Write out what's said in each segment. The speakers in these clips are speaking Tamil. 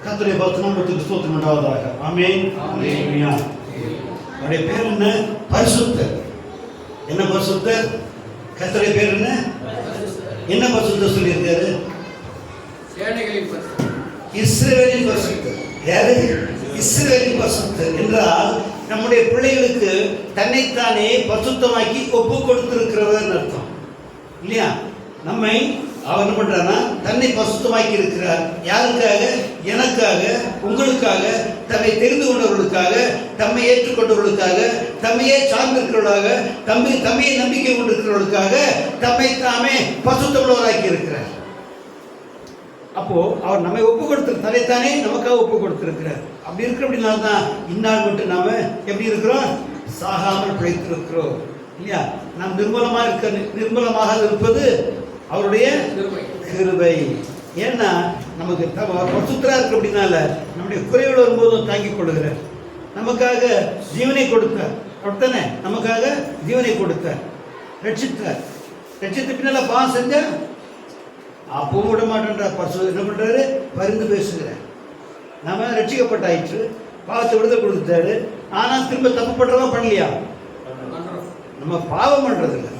கர்த்தருடைய பரிசுத்தத்துக்கு ஸ்தோத்திரம் உண்டாவதாக. ஆமென். ஹல்லேலூயா. அவருடைய பேர் என்ன? பரிசுத்தர். என்ன பரிசுத்தர்? கர்த்தருடைய பேர் என்ன? என்ன பரிசுத்தர் சொல்லியிருக்காரு? இஸ்ரவேலின் பரிசுத்தர். யாரு? இஸ்ரவேலின் பரிசுத்தர் என்றால் நம்முடைய பிள்ளைகளுக்கு தன்னைத்தானே பரிசுத்தமாக்கி ஒப்பு கொடுத்திருக்கிறவர் அர்த்தம் இல்லையா? நம்மை அவர் என்ன பண்றாருன்னா தன்னை பரிசுத்தமாக்கி இருக்கிறார். யாருக்காக? எனக்காக, உங்களுக்காக, தம்மை தெரிந்து கொண்டவர்களுக்காக, தம்மை ஏற்றுக்கொண்டவர்களுக்காக, தம்மையே சார்ந்திருக்கிறவர்களாக, தம்மையை நம்பிக்கை கொண்டிருக்கிறவர்களுக்காக தம்மை தாமே பரிசுத்தமுள்ளவராக்கி இருக்கிறார். அப்போ அவர் நம்மை ஒப்பு கொடுத்து தன்னைத்தானே நமக்காக ஒப்பு கொடுத்திருக்கிறார். அப்படி இருக்கிற அப்படின்னால்தான் இந்நாள் மட்டும் நாம எப்படி இருக்கிறோம்? சாகாமல் பிழைத்திருக்கிறோம் இல்லையா? நாம் நிர்மலமாக இருப்பது அவருடைய கிருபை. ஏன்னா நமக்கு பரிசுத்தரா இருக்கு அப்படின்னால நம்முடைய குறைகள் வரும்போதும் தாங்கிக் கொள்ளுகிறார். நமக்காக ஜீவனை கொடுத்தார். அப்படித்தானே? நமக்காக ஜீவனை கொடுத்தார், ரட்சித்தார். ரட்சித்த பின்னால பாவம் செஞ்ச அப்பவும் விட மாட்டேன்றார். பரிசு என்ன பண்றாரு? பரிந்து பேசுகிறார். நாம ரட்சிக்கப்பட்டாயிற்று, பாவத்தை விடுதலை கொடுத்துட்டாரு. ஆனால் திரும்ப தப்பு பண்றதா பண்ணலையா? நம்ம பாவம் பண்றது இல்லை.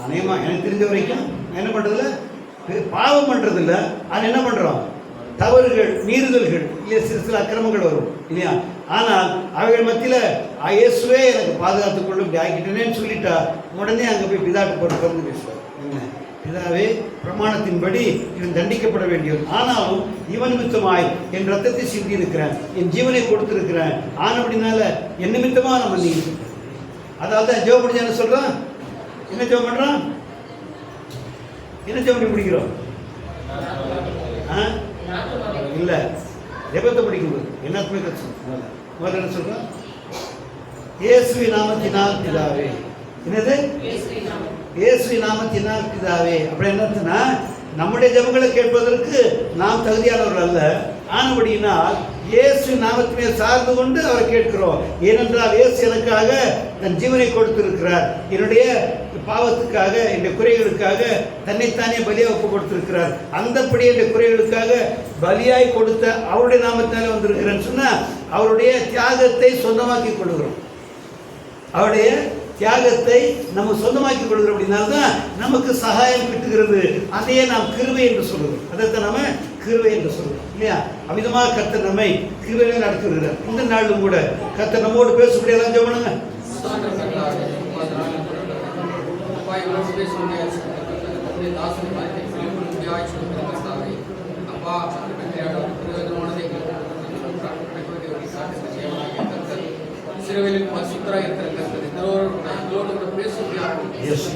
அநேகமா எனக்கு தெரிஞ்ச வரைக்கும் என்ன பண்றதில்ல, பாவம் பண்றதில்ல. அது என்ன பண்றோம்? தவறுகள், மீறுதல்கள், இல்லை சில அக்கிரமங்கள் வரும் இல்லையா? ஆனால் அவைகள் மத்தியில் இயேசுவே எனக்கு பாதுகாத்துக் கொள்ளும் இப்படி ஆக்கிட்டேன்னு சொல்லிட்டா உடனே அங்கே போய் பிதாட்டு போட்டு பறந்து பேசுவார். என்ன? பிதாவே, பிரமாணத்தின்படி இவன் தண்டிக்கப்பட வேண்டியவன், ஆனாலும் இவன் நிமித்தமாய் என் ரத்தத்தை சிந்தி இருக்கிறேன், என் ஜீவனை கொடுத்திருக்கிறேன். அப்படினால என் நிமித்தமா நம்ம நீ அதாவது ஜெபம் பண்ணி என்ன சொல்றான்? என்ன ஜெபம் பண்றான்? என்ன ஜெபம் பண்ணி முடிக்கிறோம்? இல்ல, ஜெபத்தை படிக்கும்போது எல்லாத்துமே கஷ்டம். முதல்ல என்ன சொல்றான்? இயேசுவின் நாமத்தினால் பிதாவே. என்னது? இயேசுவின் நாமத்தினால் பிதாவே. அப்படி என்னன்னா நம்முடைய ஜெபங்களை கேட்பதற்கு நாம் தகுதியானவர்கள் அல்ல. ஆனபடியினால் இயேசு நாமத்தினை சார்ந்து கொண்டு அவரை கேட்கிறோம். ஏனென்றால் இயேசு எனக்காக தன் ஜீவனை கொடுத்திருக்கிறார். என்னுடைய பாவத்துக்காக, என்னுடைய குறைகளுக்காக தன்னைத்தானே பலியாக ஒப்பு கொடுத்திருக்கிறார். அந்தப்படி என்னுடைய குறைகளுக்காக பலியாய் கொடுத்த அவருடைய நாமத்தாலே வந்திருக்கிறேன்னு சொன்னா அவருடைய தியாகத்தை சொந்தமாக்கி கொள்கிறோம். அவருடைய தியாகத்தை நம்ம சொந்தமாக்கி கொள்கிறோம். அப்படின்னால்தான் நமக்கு சகாயம் கிட்டுகிறது. அதையே நாம் கிருபை என்று சொல்லுவோம். அதைத்தான் நம்ம கிருபை என்று சொல்லுவோம் இல்லையா? அமிதமாக கர்த்தர் நம்மை கிருபையில நடத்தி வருகிறார். இந்த நாளிலும் கூட கர்த்தர் நம்மோடு பேசக்கூடிய எல்லாம் ஜெபம் பண்ணுங்க. சிறுவையில் பரிசுத்தராக இருக்கிறது இதோடு கூட பேசுகிறார்கள்.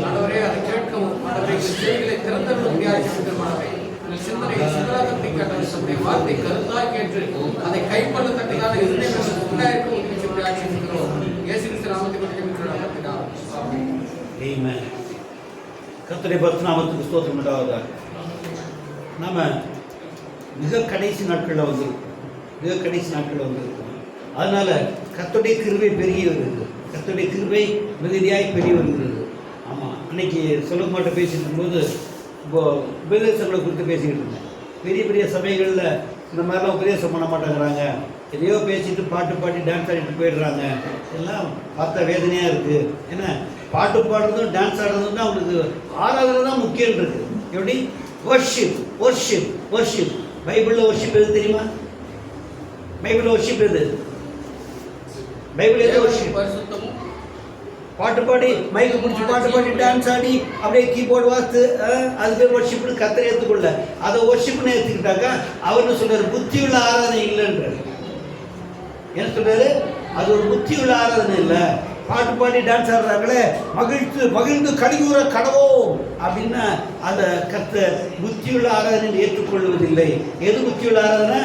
ஆண்டவரே, அதை கேட்கவும் ஆண்டவரே செவிகளை திறந்தவர்களுடைய சிந்தனையை சிந்தராகத்தை கேட்ட வார்த்தை கருத்தாய் கேட்டு அதை கைப்பற்றத்தக்கதான இருதயங்கள் உண்டாயிருக்கும் சொல்லி ஆட்சிக்கிறோம். இயேசு கிறிஸ்து நாமத்தை கொண்டு ஜெபிக்கிறோம். ஆமென். கர்த்தருடைய பரிசுத்த நாமத்துக்கு ஸ்தோத்திரம் உண்டாவதாக. நாம மிக கடைசி நாட்களில் வந்திருக்கோம். அதனால கர்த்தருடைய கிருபை பெருகி வருகிறது. கர்த்தருடைய கிருபை மிகுதியாய் பெருகி வருகிறது. ஆமாம், அன்னைக்கு சொல்ல மாட்ட பேசிட்டு இருக்கும்போது இப்போ உபதேசங்களை குறித்து பேசிக்கிட்டு இருந்தேன். பெரிய பெரிய சபைகளில் இந்த மாதிரிலாம் உபதேசம் பண்ண மாட்டேங்கிறாங்க. எதையோ பேசிட்டு பாட்டு பாடி டான்ஸ் ஆடிட்டு போயிடுறாங்க. எல்லாம் பார்த்தா வேதனையாக இருக்குது. ஏன்னா பாட்டு பாடுறதும் டான்ஸ் ஆடுறதும் தான் அவங்களுக்கு ஆராதனை தான் முக்கியம் இருக்குது. எப்படி? ஒர்ஷிப். பைபிளில் ஒர்ஷிப் எது தெரியுமா? பைபிளில் ஒர்ஷிப் எது? பைபிள் எது ஒர்ஷிப்? பாட்டு பாடி மைக்கு பிடிச்சி பாட்டு பாடி டான்ஸ் ஆடி அப்படியே கீபோர்டு வாசித்து அது பேர் ஒர்ஷிப்னு கர்த்தர் ஏற்றுக்கொள்ள. அதை ஒர்ஷிப்னு ஏற்றுக்கிட்டாக்கா அவர் சொல்றாரு புத்தியுள்ள ஆராதனை இல்லைன்றார். என்ன சொல்றாரு? அது ஒரு புத்தியுள்ள ஆராதனை இல்லை. பாட்டு பாடி டான்ஸ் ஆடுறாங்களே, மகிழ்ந்து கலிகூற கடவோம் அப்படின்னா அந்த கர்த்தர் புத்தியுள்ள ஆராதனை ஏற்றுக்கொள்வதில்லை. எது புத்தியுள்ள ஆராதனை?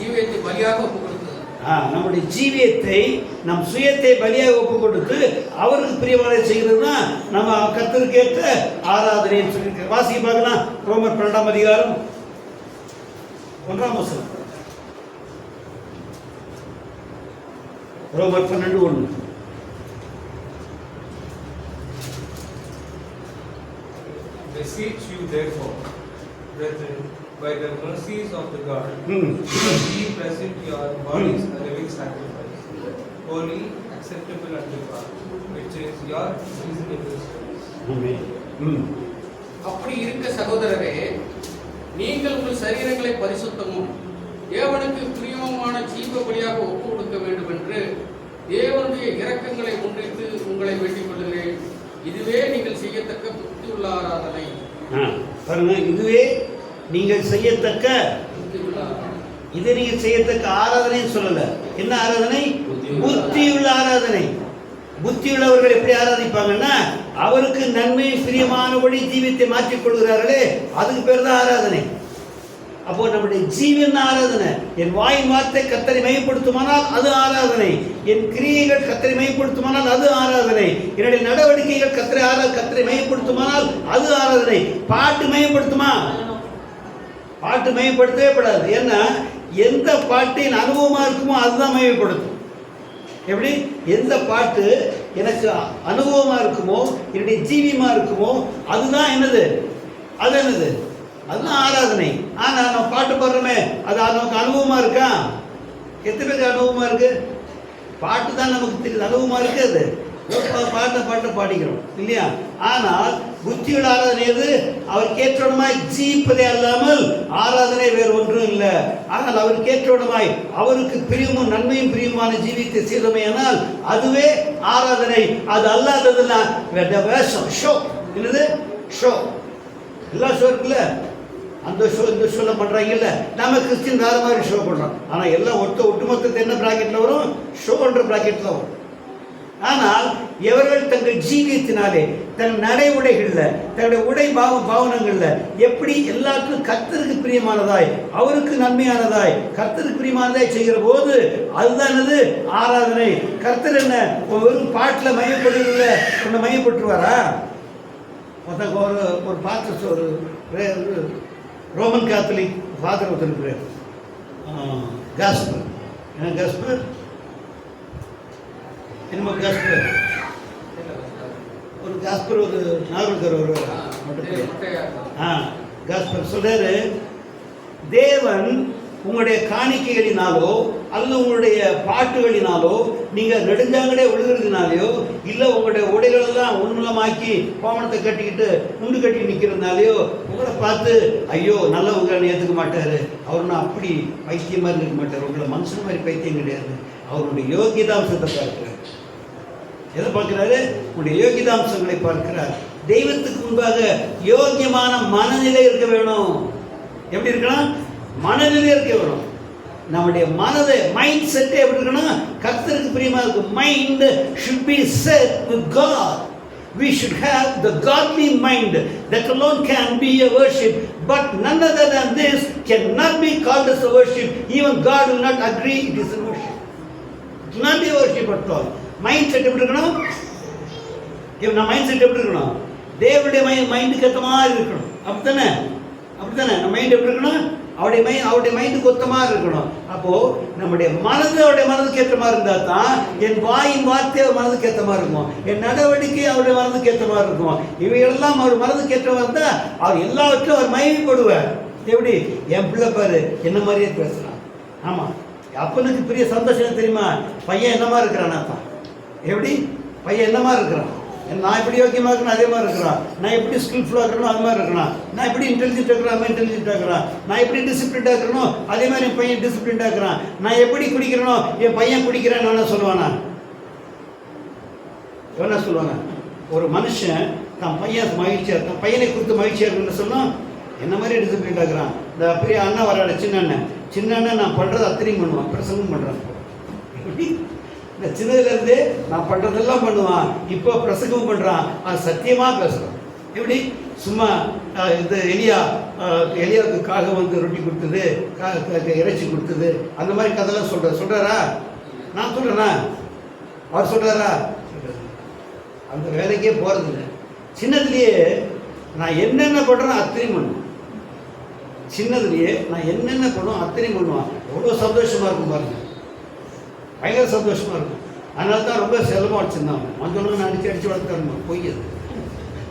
ஜீவியத்தை பலியாக ஒப்பு கொடுத்து, நம்முடைய ஜீவியத்தை, நம் சுயத்தை பலியாக ஒப்பு கொடுத்து அவருக்கு பிரியமான செய்கிறது தான் நம்ம கர்த்தருக்கு ஏற்ற ஆராதனைன்னு சொல்லி வாசிக்க பார்க்கலாம். ரோமர் 12ஆம் அதிகாரம் 1ஆம் வசனம். ரோமர் 12:1. Beseech you therefore, brethren, by the mercies of the God, ம் ye present your bodies a living sacrifice, holy, acceptable unto God, which is your reasonable service. ஆமென். ம் அப்படி இருக்க சகோதரரே, நீங்கள் உங்கள் சரீரங்களை பரிசுத்தமும் தேவனுக்கு பிரியமான ஜீவ பலியாக ஒப்பு கொடுக்க வேண்டும் என்று தேவனுடைய இரக்கங்களை முன்னிட்டு உங்களை வேண்டிக் கொள்கிறேன். இதுவே நீங்கள் செய்யத்தக்க புத்தியுள்ள ஆராதனை. பாருங்க, இதுவே நீங்கள் செய்யத்தக்க, புத்தியுள்ள ஆராதனை. இது நீங்க செய்யத்தக்க ஆராதனைன்னு சொல்லல. என்ன ஆராதனை? புத்தியுள்ள ஆராதனை. புத்தியுள்ளவர்கள் எப்படி ஆராதிப்பாங்கன்னா, அவருக்கு நன்மை பிரியமானபடி ஜீவித்தை மாற்றிக் கொள்கிறார்களே, அதுக்கு பேர் தான் ஆராதனை. அப்போ நம்முடைய ஜீவன் ஆராதனை. என் வாயின் வார்த்தை கர்த்தரை மையப்படுத்துமானால் அது ஆராதனை. என் கிரியைகள் கர்த்தரை மையப்படுத்துமானால் அது ஆராதனை. என்னுடைய நடவடிக்கைகள் கர்த்தரை மையப்படுத்துமானால் அது ஆராதனை. பாட்டு மையப்படுத்துமா? பாட்டு மையப்படுத்தவே படாது. ஏன்னா எந்த பாட்டின் அனுபவமா இருக்குமோ அதுதான் மையப்படுத்தும். எப்படி? எந்த பாட்டு எனக்கு அனுபவமா இருக்குமோ, என்னுடைய ஜீவியமா இருக்குமோ, அதுதான் என்னது? அது என்னது? அதுதான் ஆராதனை. ஆனால் நம்ம பாட்டு பாடுறோமே, அது நமக்கு அனுபவமா இருக்கா? எத்தனை பேருக்கு அனுபவமா இருக்கு? பாட்டு தான் நமக்கு தெரியுது, அனுபவமா இருக்கு. அது பாட்டை பாடிக்கிறோம் இல்லையா? ஆனால் புத்தியுள்ள ஆராதனை எது? அவருக்கு ஏற்றோடமாய் ஜீவிப்பதே அல்லாமல் ஆராதனை வேறு ஒன்றும் இல்லை. ஆனால் அவருக்கு ஏற்றோடமாய் அவருக்கு பிரியமும் நன்மையும் பிரியமான ஜீவித்தை செய்தமையானால் அதுவே ஆராதனை. அது அல்லாததுன்னா வேஷம், ஷோ. என்னது? ஷோ. எல்லா ஷோ இருக்குல்ல, அந்த ஷோ இந்த ஷோவில் பண்ணுறாங்கல்ல. நம்ம கிறிஸ்டின் வேறு மாதிரி ஷோ பண்ணுறோம். ஆனால் எல்லாம் ஒட்டுமொத்தத்தை என்ன ப்ராக்கெட்டில் வரும்? ஷோன்ற ப்ராக்கெட்டில் வரும். ஆனால் எவர்கள் தங்கள் ஜீவியத்தினாலே, தன் நடை உடைகளில், தன்னுடைய உடை பாவனங்களில் எப்படி எல்லாத்துக்கும் கர்த்தருக்கு பிரியமானதாய், அவருக்கு நன்மையானதாய், கர்த்தருக்கு பிரியமானதாய் செய்கிற போது அதுதான் என்னது? ஆராதனை. கர்த்தர் என்ன வெறும் பாட்டில் மையப்படுறதில்ல, ஒன்று மையப்பட்டுருவாரா? ஒரு பாஸ்டர், ஒரு ரோமன் கேத்தலிக் ஃபாதர் ஒருத்தர் இருக்கிறார், காஸ்பர். என்ன காஸ்பர்? என்னமோ காஸ்பர், ஒரு காஸ்பர், ஒரு நாவல்கர் ஒருவர். காஸ்பர் சொல்றாரு, தேவன் உங்களுடைய காணிக்கைகளினாலோ அல்லது உங்களுடைய பாட்டுகளினாலோ நீங்கள் நெடுஞ்சாங்கடே ஒழுகிறதுனாலையோ இல்லை உங்களுடைய உடைகளெல்லாம் உண்மலமாக்கி கோமணத்தை கட்டிக்கிட்டு முண்டு கட்டி நிற்கிறதுனாலையோ உங்களை பார்த்து ஐயோ நல்லவங்க ஏற்றுக்க மாட்டார், அவருன்னா அப்படி பைத்தியம் மாதிரி இருக்க மாட்டார், உங்களை மனுஷன் மாதிரி பைத்தியம் கிடையாது, அவருடைய யோகிதாம்சத்தை பார்க்கிறார். எதை பார்க்கிறாரு? உங்களுடைய யோகிதாம்சங்களை பார்க்கிறார். தெய்வத்துக்கு முன்பாக யோகியமான மனநிலை இருக்க வேணும். எப்படி இருக்கணும்? மனநிலை இருக்க வேணும். நம்முடைய மனதை, மைண்ட் செட் எப்படி இருக்கணும்? கர்த்தருக்கு பிரியமா இருக்கு. Mind should be set with God. We should have the godly mind. That alone can be a worship, but none other than this cannot be called as a worship. Even God will not agree it is a worship. It will not be a worship at all. Mind set எப்படி இருக்கணும்? நம்ம மைண்ட் செட் எப்படி இருக்கணும்? தேவனுடைய மைண்டுக்கு ஏற்ற மாதிரி இருக்கணும். அப்படித்தானே? நம்ம மைண்ட் எப்படி இருக்கணும்? அவருடைய மைண்டுக்கு ஒத்தமாக இருக்கணும். அப்போது நம்முடைய மனது அவருடைய மனதுக்கு ஏற்ற மாதிரி இருந்தால் தான் என் வாயின் வார்த்தை அவர் மனதுக்கு ஏற்ற மாதிரி இருக்கும், என் நடவடிக்கை அவருடைய மனதுக்கு ஏற்ற மாதிரி இருக்கும். இவையெல்லாம் அவர் மனதுக்கு ஏற்ற மாதிரி இருந்தால் அவர் எல்லாவற்றும் அவர் மகிமைப்படுவார். எப்படி? என் பிள்ளை பாரு என்ன மாதிரியே பேசுகிறான். ஆமாம், அப்பனுக்கு பெரிய சந்தோஷம் தெரியுமா? பையன் என்னமா இருக்கிறான் தான். எப்படி? பையன் என்னமா இருக்கிறான்? நான் எப்படி யோக்கியமாக இருக்கிறேன் அதே மாதிரி இருக்கிறான். நான் எப்படி ஸ்கில்ஃபுல்லாக இருக்கிறனோ அது மாதிரி இருக்கிறான். நான் எப்படி இன்டெலிஜென்ட்டாக இருக்கிறேன் அது மாதிரி இன்டெலிஜென்ட்டாக இருக்கிறான். நான் எப்படி டிசிப்ளின்டாக இருக்கிறனோ அதே மாதிரி என் பையன் டிசிப்ளின்டாக இருக்கிறான். நான் எப்படி குடிக்கிறேனோ என் பையன் குடிக்கிறேன்னு என்ன சொல்லுவானா? என்ன சொல்லுவாங்க? ஒரு மனுஷன் தன் பையன் மகிழ்ச்சியாக இருக்கான், பையனை குறித்து மகிழ்ச்சியாக இருக்குன்னு சொன்னால் என்ன மாதிரி டிசிப்ளின்டாக இருக்கிறான். இந்த பெரிய அண்ணன் வராட சின்ன அண்ணன் நான் பண்ணுறது அத்தனையும் பண்ணுவான், பிரசங்கம் பண்ணுறான். எப்படி? இந்த சின்னதுலேருந்தே நான் பண்ணுறதெல்லாம் பண்ணுவான், இப்போ பிரசங்கம் பண்ணுறான், அது சத்தியமாக பேசுகிறான். எப்படி? சும்மா இந்த எலியாவுக்கு காக வந்து ரொட்டி கொடுத்தது, இறைச்சி கொடுத்தது, அந்த மாதிரி கதைலாம் சொல்கிறாரா? நான் சொல்கிறேன்னா அவர் சொல்கிறாரா? அந்த வேலைக்கே போகிறதில்ல. சின்னதுலேயே நான் என்னென்ன பண்ணுறேன் அத்தனையும் பண்ணுவேன். சின்னதுலேயே நான் என்னென்ன பண்ணுவோம் அத்தனையும் பண்ணுவான். எவ்வளோ சந்தோஷமாக இருக்கும் பாருங்க, பயங்கர சந்தோஷமாக இருக்கும். அதனால தான் ரொம்ப செலவாக அடிச்சிருந்தாங்க. மஞ்சள் நான் அடித்து வளர்த்தாருமா பொய். அது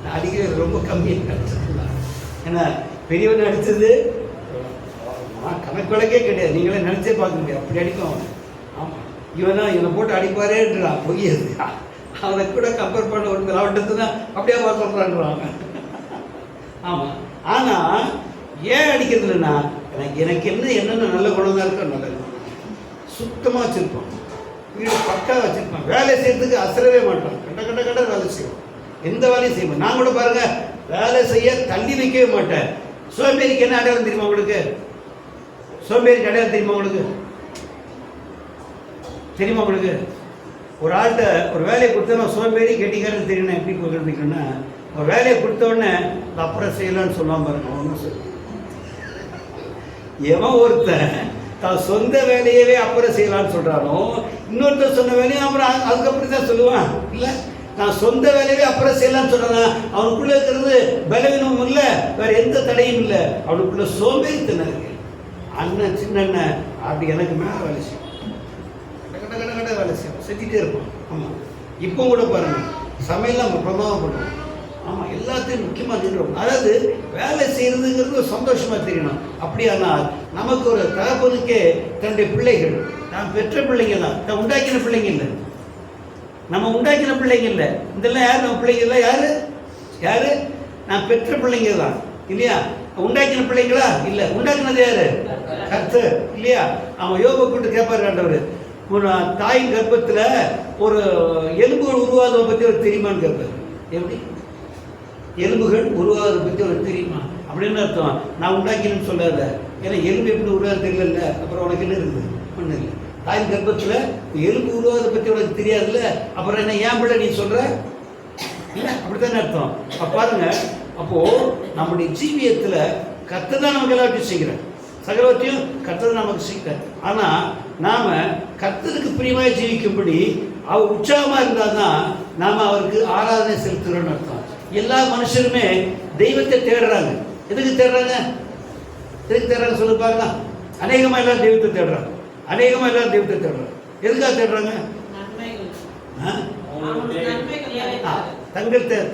நான் அடிக்கிறது ரொம்ப கம்மியாக அடிச்சிருந்தான். ஏன்னா பெரியவன் அடித்தது கணக்கு வழக்கே கிடையாது, நீங்களே நினச்சே பார்க்க முடியாது, அப்படி அடிக்கும் அவன். ஆமாம், இவனை போட்டு அடிப்பாரேன்றான், பொய்யது. அவனை கூட கம்பேர் பண்ண ஒரு மாவட்டத்தை தான் அப்படியே பார்க்கறான்றாங்க. ஆமாம், ஆனால் ஏன் அடிக்கிறதுலன்னா எனக்கு என்னென்ன நல்ல குணம் தான் இருக்கோ, நல்ல குணம் சுத்தமாக வச்சுருப்பான், வீடு பக்கா வச்சுருப்பான், வேலை செய்யறதுக்கு அசரவே மாட்டான், கண்ட வேலை செய்வோம், எந்த வேலையும் செய்வோம். நான் கூட பாருங்க வேலை செய்ய தள்ளி வைக்கவே மாட்டேன். சோம்பேறிக்கு என்ன அடையாளம் தெரியுமா உங்களுக்கு? சோம்பேறிக்கு அடையாளம் தெரியுமா உங்களுக்கு? தெரியுமா உங்களுக்கு? ஒரு ஆள்கிட்ட ஒரு வேலையை கொடுத்தா சோம்பேறி கெட்டிக்காரன்னு தெரியணும். எப்படி கண்டுபிடிக்கணும்னா, ஒரு வேலையை கொடுத்தோடனே அப்புறம் செய்யலான்னு சொல்லுவான் பாருங்க. ஒன்றும் சொல்லு, எவன் ஒருத்தன் தான் சொந்த வேலையவே அப்புறம் செய்யலான்னு சொல்கிறானோ, இன்னொருத்தர் சொன்ன வேலையும் அப்புறம் அதுக்கப்புறம் தான் சொல்லுவான். இல்லை, நான் சொந்த வேலையவே அப்புறம் செய்யலான்னு சொல்கிறேன். அவனுக்குள்ளே இருக்கிறது பலவீனமும் இல்லை, வேறு எந்த தடையும் இல்லை, அவனுக்குள்ள சோம்பேறித்தனம் இருக்கு. அண்ணன் சின்ன அண்ணன் அப்படி எனக்கு மேலே வேலை செய்யும், கட வேலை செய்யும், செஞ்சுட்டே இருப்பான். ஆமாம், இப்போ கூட பாருங்கள் சமையல் நம்ம பிரமாதம் பண்ணுவோம். ஆமாம், எல்லாத்தையும் முக்கியமாக நின்றோம். அதாவது வேலை செய்கிறதுங்கிறது சந்தோஷமாக தெரியணும். அப்படியானால் நமக்கு ஒரு தகப்பனுக்கே தன்னுடைய பிள்ளைகள், நான் பெற்ற பிள்ளைங்க தான், நான் உண்டாக்கின பிள்ளைங்க இல்லை, நம்ம உண்டாக்கின பிள்ளைங்க இல்லை. இதெல்லாம் யார்? நம்ம பிள்ளைங்க இல்லை. யார்? நான் பெற்ற பிள்ளைங்க தான், இல்லையா? உண்டாக்கின பிள்ளைங்களா? இல்லை. உண்டாக்குனது யாரு? கர்த்தர், இல்லையா? அவன் யோபை கூட்டு கேட்பாரு ஆண்டவர், ஒரு தாயின் கர்ப்பத்தில் ஒரு எலும்புகள் உருவாவதை பற்றி ஒரு தெரியுமான்னு கேட்பாரு. எப்படி எலும்புகள் உருவாவதை பற்றி ஒரு தெரியுமா அப்படின்னு அர்த்தம். நான் உண்டாக்கினு சொல்லாத, ஏன்னா எலும்பு எப்படி உருவாது தெரியல, அப்புறம் உனக்கு என்ன இருக்குது? ஒன்றும் இல்லை. தாயின் கர்ப்பத்தில் எலும்பு உருவாவதை பற்றி உனக்கு தெரியாதுல்ல, அப்புறம் என்ன ஏன் பிள்ளை நீ சொல்கிற? இல்லை, அப்படித்தானே அர்த்தம். அப்போ பாருங்க, அப்போது நம்முடைய ஜீவியத்தில் கர்த்தர் தான் நமக்கு எல்லாத்தையும் செய்கிறேன், சகலவற்றையும் கர்த்தர் நமக்கு செய்கிறார். ஆனால் நாம் கர்த்தருக்கு பிரியமாக ஜீவிக்கும்படி அவர் உற்சாகமாக இருந்தால் தான் நாம் அவருக்கு ஆராதனை செலுத்துகிறோன்னு அர்த்தம். எல்லா மனுஷருமே தெய்வத்தை தேடுறாங்க. எதுக்கு தேடுறாங்க? சொல்லு பார்க்கலாம். அநேகமாக எல்லாரும் தெய்வத்தை தேடுறாங்க. எதுக்காக தேடுறாங்க?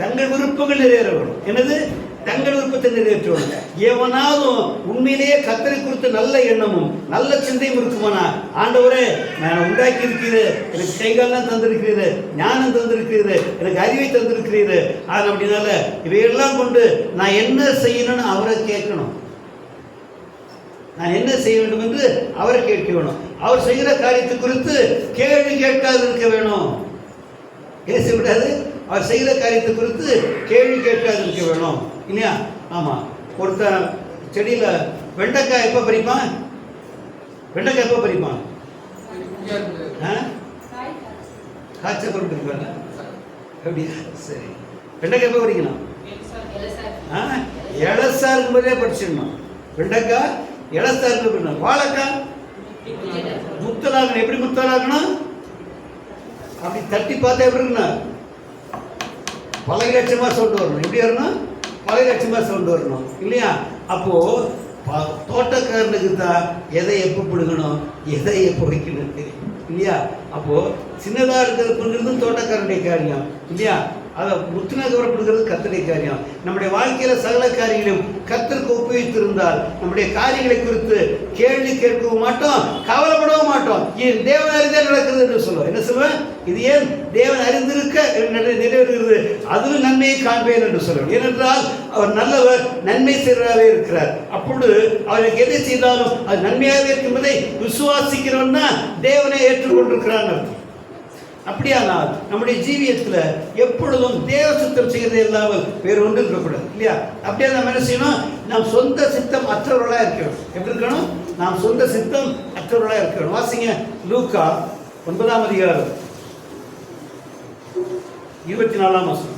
தங்கள் விருப்பங்கள் நிறைவேற வேணும். என்னது? தங்கள் விருப்பத்தை நிறைவேற்றுவாங்க. எவனாலும் உண்மையிலேயே கர்த்தரை குறித்து நல்ல எண்ணமும் நல்ல சிந்தையும் இருக்குமானா, ஆண்டவரே நான் உண்டாக்கி இருக்கிறீர், எனக்கு கைகாலாம் தந்திருக்கிறீர், ஞானம் தந்திருக்கிறீர், எனக்கு அறிவை தந்திருக்கிறீர், அது அப்படினால இவையெல்லாம் கொண்டு நான் என்ன செய்யணும்னு அவரை கேட்கணும். நான் என்ன செய்ய வேண்டும் என்று அவரை கேட்க வேணும். அவர் செய்கிற காரியத்தை குறித்து கேள்வி கேட்காது இருக்க வேணும். ஏன் செய்யக்கூடாது? அவர் செய்கிற காரியத்தை குறித்து கேள்வி கேட்காது இருக்க வேணும், இல்லையா? ஆமாம், ஒருத்தன் செடியில் வெண்டைக்காய் எப்போ பறிப்பான்? காய்ச்ச கொண்டு இருப்பாங்க. அப்படியா? சரி, வெண்டைக்காய் எப்போ பறிக்கணும்? இளசா இருக்கும்போதே படிச்சிடணும். வெண்டைக்காய் இளசா இருக்கு. வாழைக்காய் முத்தலாகணும். எப்படி முத்தலாகணும்? அப்படி தட்டி பார்த்தா எப்படி இருக்கணும்? பல லட்சமாக சவுண்டு வரணும். எப்படி வரணும்? பல லட்சமாக சவுண்டு வரணும், இல்லையா? அப்போது தோட்டக்காரனுக்கு தான் எதை எப்போ பிடுங்கணும், எதை எப்போ வைக்கணும் தெரியும், இல்லையா? அப்போது சின்னதாக இருக்கிறதுங்கிறது தோட்டக்காரனுடைய காரியம், இல்லையா? அதை முத்தின கவரப்படுகிறது கர்த்தருடைய காரியம். நம்முடைய வாழ்க்கையில் சகல காரியங்களையும் கர்த்தருக்கு ஒப்புவித்திருந்தால் நம்முடைய காரியங்களை குறித்து கேள்வி கேட்கவும் மாட்டோம், கவலைப்படவும் மாட்டோம். ஏன் தேவன் அறிந்தே நடக்கிறது என்று சொல்லுவோம். என்ன சொல்லுவேன்? இது ஏன் தேவன் அறிந்திருக்க நிறைவேறுகிறது, அதிலும் நன்மையை காண்பேன் என்று சொல்லுவேன். ஏனென்றால் அவர் நல்லவர், நன்மை செய்வராகவே இருக்கிறார். அப்பொழுது அவருக்கு எதை செய்தாலும் அது நன்மையாகவே இருக்கும்பதை விசுவாசிக்கிறவன் தான் தேவனை ஏற்றுக்கொண்டிருக்கிறான் அர்த்தம். அப்படியானால் நம்முடைய ஜீவியத்தில் எப்பொழுதும் தேவ சித்தம் செய்கிறதே இல்லாமல் வேறு ஒன்று இருக்கக்கூடாது, இல்லையா? அப்படியே நம்ம என்ன செய்யணும்? நாம் சொந்த சித்தம் அற்றவர்களாக இருக்கணும். எப்படி இருக்கணும்? நாம் சொந்த சித்தம் அற்றவர்களாக இருக்கணும். வாசிங்க லூக்கா 9ஆம் அதிகாரம் 24ஆம் வசனம்.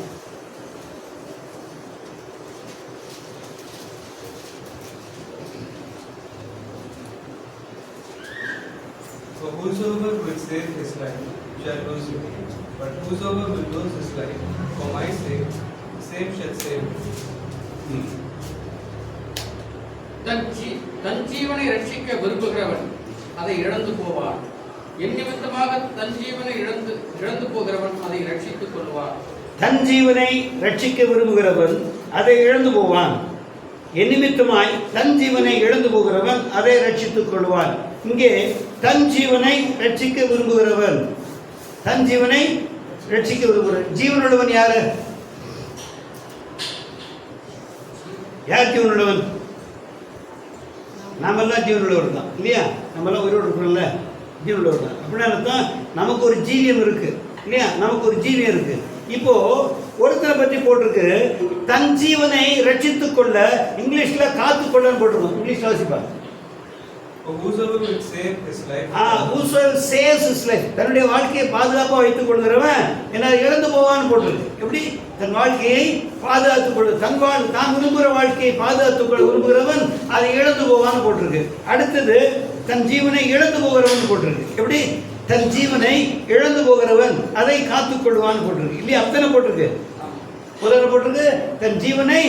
So whosoever will save his life shall lose it, but whosoever will lose his life for my sake, the same shall save it. தன் ஜீவனை ரட்சிக்க விரும்புகிறவன் அதை இழந்து போவான். என் நிமித்தமாக தன் ஜீவனை இழந்து போகிறவன் அதை ரட்சித்துக் கொள்வான். தன் ஜீவனை ரட்சிக்க விரும்புகிறவன் அதை இழந்து போவான். என் நிமித்தமாய் தன் ஜீவனை இழந்து போகிறவன் அதை ரட்சித்துக் கொள்வான். இங்கே தன் ஜீவனை ரட்சிக்க விரும்புகிறவன், தன் ஜீவனை ரட்சிக்க விரும்புகிறவன். ஜீவனுள்ளவன் யாரு? யார் ஜீவனுள்ளவன்? நாமெல்லாம் ஜீவனுள்ளவர் தான் இல்லையா? நம்மெல்லாம் உயிரோடு இருக்கிறோம்ல, ஜீவனுள்ளவர் தான். அப்படின்னா அர்த்தம் நமக்கு ஒரு ஜீவியம் இருக்கு இல்லையா? நமக்கு ஒரு ஜீவியம் இருக்கு. இப்போ ஒருத்தரை பற்றி போட்டிருக்கு, தன் ஜீவனை ரட்சித்துக் கொள்ள, இங்கிலீஷ்ல காத்துக்கொள்ளன்னு போட்டிருக்கோம். இங்கிலீஷ்ல வாசிப்பா. Whosoever will save his life. Whosoever saves his life. தன்னுடைய வாழ்க்கையை பாதுகாப்பாக வைத்துக் கொள்கிறவன் என்ன இழந்து போவான்னு போட்டிருக்கு. எப்படி? தன் வாழ்க்கையை பாதுகாத்துக் கொள்ள, தான் விரும்புகிற வாழ்க்கையை பாதுகாத்துக் கொள்ள விரும்புகிறவன் அதை இழந்து போவான்னு போட்டிருக்கு. அடுத்தது தன் ஜீவனை இழந்து போகிறவன் போட்டிருக்கு. எப்படி? தன் ஜீவனை இழந்து போகிறவன் அதை காத்துக் கொள்வான்னு போட்டிருக்கு இல்லையா? அத்தனை போட்டிருக்கு. முதல்ல போட்டிருக்கு தன் ஜீவனை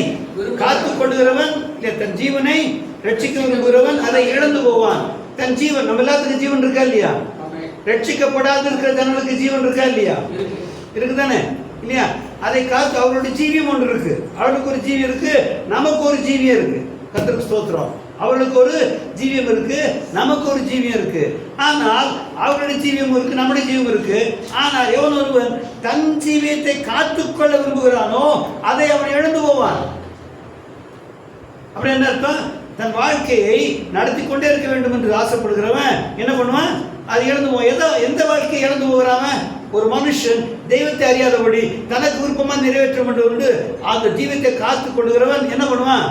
காத்துக் கொள்கிறவன் இல்லையா? தன் ஜீவனை ரட்சிக்க விரும்புகிறவன் அதை இழந்து போவான். தன் ஜீவன், நம்ம எல்லாத்துக்கும் ஜீவன் இருக்கா இல்லையா? ரட்சிக்கப்படாது இருக்கிற ஜனங்களுக்கு ஜீவன் இருக்கா இல்லையா? இருக்குதானே இல்லையா? அதை காத்து அவர்களுடைய ஜீவியம் ஒன்று இருக்கு. அவர்களுக்கு ஒரு ஜீவியம் இருக்கு, நமக்கு ஒரு ஜீவியம் இருக்கு. கர்த்தருக்கு ஸ்தோத்திரம். அவர்களுக்கு ஒரு ஜீவியம் இருக்கு, நமக்கு ஒரு ஜீவியம் இருக்கு. ஆனால் அவருடைய ஜீவியம் இருக்கு, நம்முடைய ஜீவியம் இருக்கு. ஆனால் எவன் ஒருவன் தன் ஜீவியத்தை காத்துக்கொள்ள விரும்புகிறானோ அதை அவன் இழந்து போவான். அப்படி என்ன அர்த்தம்? தன் வாழ்க்கையை நடத்தி கொண்டே இருக்க வேண்டும் என்று ஆசைப்படுகிறவன் என்ன பண்ணுவான்? அது இழந்து போவான். எந்த வாழ்க்கையை இழந்து போகிறான்? ஒரு மனுஷன் தெய்வத்தை அறியாதபடி தனக்கு விருப்பமா நிறைவேற்ற வேண்டும் என்று அந்த ஜீவியத்தை காத்துக் கொள்கிறவன் என்ன பண்ணுவான்?